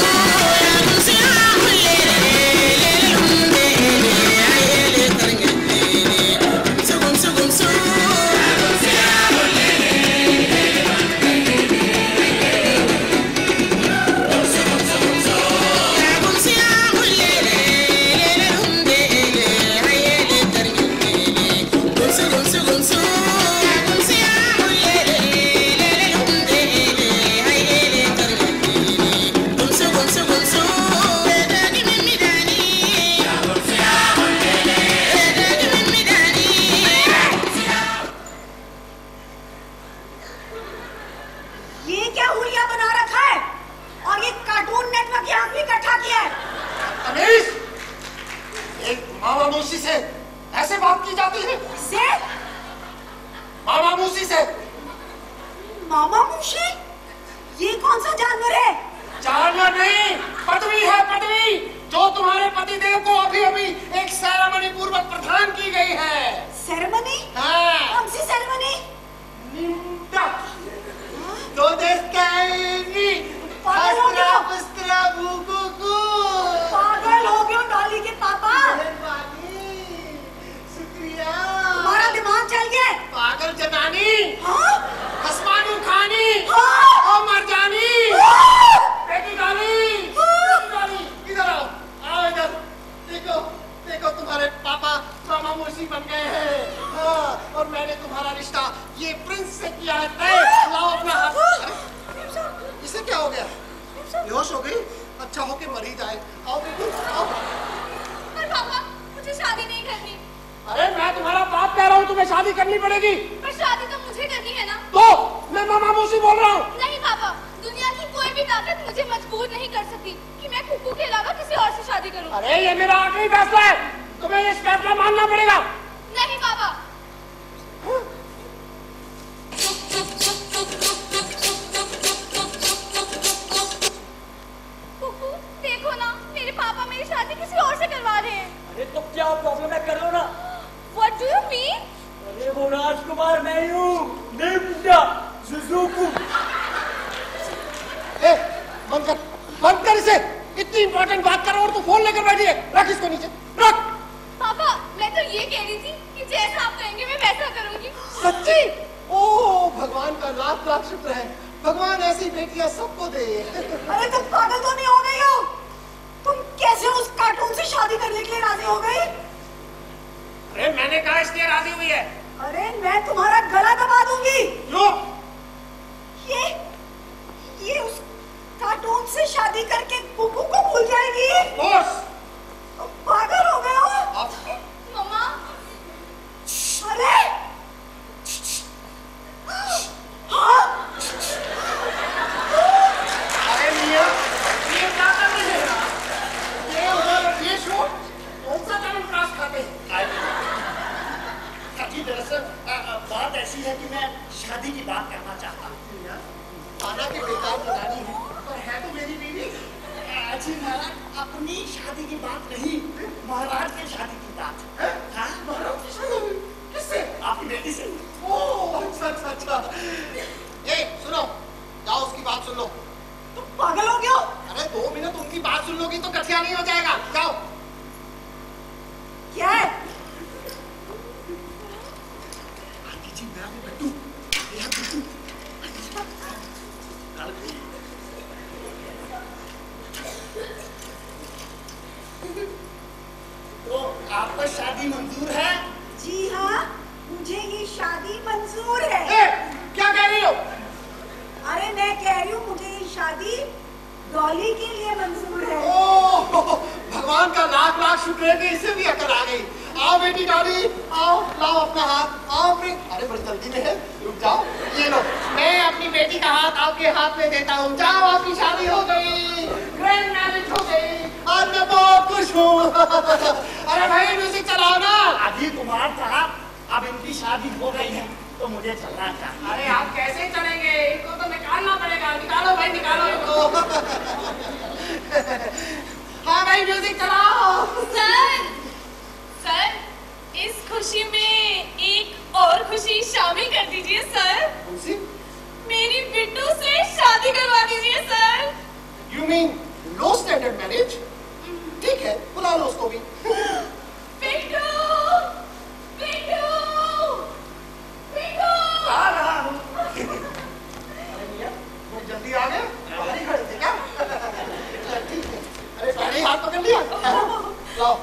हुलिया बना रखा है और ये कार्टून नेटवर्क यहाँ भी इकट्ठा किया है। अनीश, एक मामा मौसी से ऐसे बात की जाती है? से? मामा मौसी से। मामा मौसी? ये कौन सा जानवर है? जानवर नहीं, पदवी है, पदवी, जो तुम्हारे पतिदेव को अभी अभी एक सेरेमनी पूर्वक प्रदान की गई है। सेरेमनी? हाँ। कौन सी सेरेमनी? निम्ता। तो देखते हैं पागल हो गया? पागल हो गया डॉली के पापा? शुक्रिया। तुम्हारा दिमाग चल गया? पागल जनानी। हाँ? खसमानू खानी। हाँ? और मरजानी। हाँ? बेटी डाली। इधर आओ, आओ इधर। देखो, देखो तुम्हारे पापा मामा मौसी बन गए हैं। हाँ, और मैंने तुम्हारा रिश्ता ये प्रिंस से किया है तय। लाओ अपना हाथ। इसे क्या हो गया? बेहोश हो गई? अच्छा हो के मरी जाए। आओ बेटी, आओ। पर पापा, मुझे शादी नहीं करनी। अरे मैं तुम्हारा बाप कह रहा हूँ, तुम्हें शादी करनी पड़ेगी। पर शादी तो मुझे करनी है ना। तो मैं मामा मौसी बोल रहा हूँ। नहीं पापा, दुनिया की कोई भी ताकत मुझे मजबूर नहीं कर सकती कि मैं कुकू के अलावा किसी और से शादी करूं। अरे ये मेरा आखिरी फैसला है, तुम्हें ये फैसला मानना पड़ेगा। नहीं पापा। कुकू, देखो ना, मेरे पापा मेरी शादी किसी और से करवा रहे हैं। अरे तो क्या प्रॉब्लम है, कर लो ना। What do you mean? अरे वो राजकुमार मैं हूँ, निम्ता सुजुकी। ए, बंद कर इसे। इतनी इंपॉर्टेंट बात कर रहा और तू फोन लेकर बैठी है। रख इसको नीचे, रख। पापा, मैं तो ये कह रही थी कि जैसा आप कहेंगे मैं वैसा करूंगी। सच्ची? ओ भगवान का लाख लाख शुक्र है, भगवान ऐसी बेटियां सबको दे। अरे तुम पागल तो नहीं हो गई हो? तुम कैसे उस कार्टून से शादी करने के लिए राजी हो गई? अरे मैंने कहा इसलिए राजी हुई है। अरे मैं तुम्हारा गला दबा दूंगी। क्यों? ये उस कार्टून से शादी करके कुकू को भूल जाएगी। पागल हो गए हो? मम्मा। अरे हाँ? अरे मियां, ये क्या कर रहे हैं? ये शो कौन सा च्यवनप्राश खाते हैं? दरअसल बात ऐसी है कि मैं शादी की बात करना चाहता हूँ। खाना के बेकार बनानी है, पर है तो मेरी बीवी। जी महाराज, अपनी शादी की बात नहीं, महाराज की शादी की बात। हाँ? महाराज की शादी? किससे? आपकी बेटी से। ओह, अच्छा अच्छा अच्छा। ए, सुनो, जाओ उसकी बात सुन लो। तुम पागल हो गए हो? अरे 2 मिनट उनकी बात सुन लोगी तो कथिया नहीं हो जाएगा। जाओ। क्या है? जी मैं अभी बिट्टू, यार बिट्टू। तो आपको शादी मंजूर है? जी हाँ, मुझे ये शादी मंजूर है। ए, क्या कह रही हो? अरे मैं कह रही हूँ मुझे ये शादी डॉली के लिए मंजूर है। ओह, भगवान का लाख लाख शुक्र है कि इसे भी अकल आ गई। आओ बेटी डॉली, आओ, लाओ अपना हाथ। आओ अपने, अरे बड़ी जल्दी में है, रुक जाओ। ये लो, मैं अपनी बेटी का हाथ आपके हाथ में देता हूँ। जाओ, आपकी शादी हो गई, ग्रैंड मैरिज हो गई। आज मैं बहुत खुश हूँ। अरे भाई म्यूजिक चलाओ ना। अभी कुमार साहब, अब इनकी शादी हो गई है तो मुझे चलना चाहिए। अरे आप कैसे चलेंगे? इनको तो निकालना पड़ेगा। निकालो भाई, निकालो इनको। हाँ भाई, म्यूजिक चलाओ। सर, इस खुशी में एक और खुशी शामिल कर दीजिए सर। खुशी? मेरी बिट्टू से शादी करवा दीजिए sir. You mean low standard marriage? ठीक है, बुला लो उसको भी। बिट्टू, बिट्टू, बिट्टू। आ रहा हूँ। अरे मियां, बहुत जल्दी आ गए? बाहर ही खड़े थे क्या? ठीक है। अरे पहले ही हाथ पकड़ लिया। लाओ,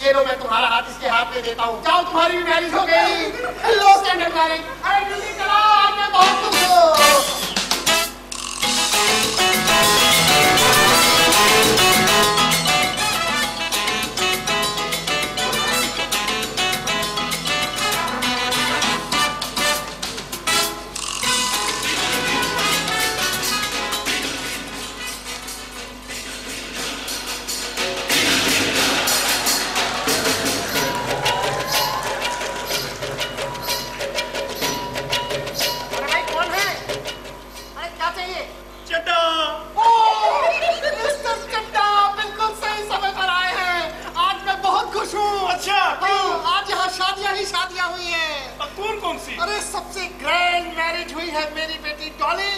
ये लो, मैं तुम्हारा हाथ इसके हाथ में देता हूँ। जाओ, तुम्हारी भी मैरिज हो गई। लो स्टैंडर्ड मैरिज। अरे म्यूजिक चलाओ, आज मैं बहुत खुश हूँ। सबसे ग्रैंड मैरिज हुई है मेरी बेटी डॉली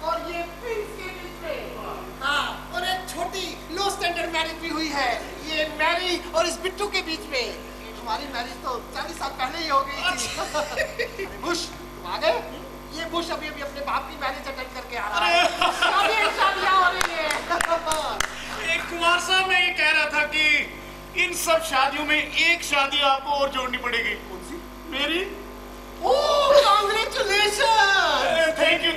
और ये प्रिंस के बीच में। हाँ, और एक छोटी लो स्टैंडर्ड मैरिज भी हुई है ये मैरी और इस बिट्टू के बीच में। हमारी मैरिज तो 40 साल पहले ही हो गई थी। बुश, तुम आ गए? ये बुश अभी अपने बाप की मैरिज अटेंड करके आ रहा है। शादियां हो रही है। कुमार साहब, मैं ये कह रहा था कि इन सब शादियों में एक शादी आपको और जोड़नी पड़ेगी। कौन सी? मेरी। ओह, कांग्रेचुलेशन। Thank you.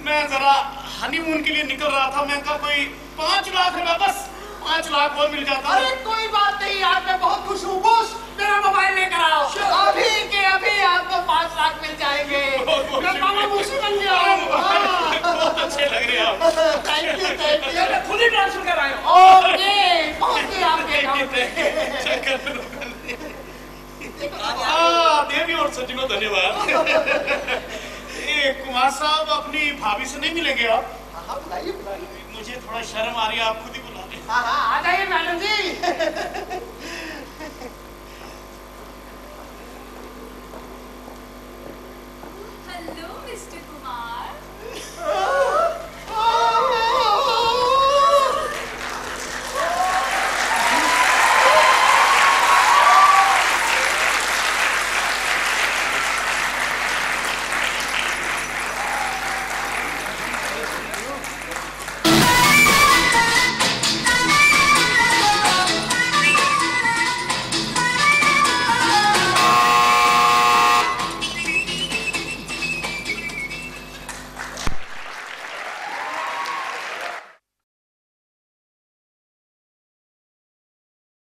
मैं जरा हनीमून के लिए निकल रहा था, मैं कहा कोई 5 लाख रुपए, बस 5 लाख और मिल जाता। अरे कोई बात नहीं यार, मैं बहुत खुश हूँ। बुश, मेरा मोबाइल लेकर आओ। अभी के अभी आपको 5 लाख मिल जाएंगे। मैं मामा बुशी बन गया हूँ। बहुत अच्छे लग रहे हैं आप। Thank you. मैं खुद ही ट्रांसफर कर रहा हूँ। ओके, पहुंच गए आपके अकाउंट में। देवी और सज्जनों धन्यवाद। कुमार साहब, अपनी भाभी से नहीं मिलेंगे आप? हाँ, बुलाइए। मुझे थोड़ा शर्म आ रही है, आप खुद ही बुला लें। हाँ, आ जाइए मैडम जी।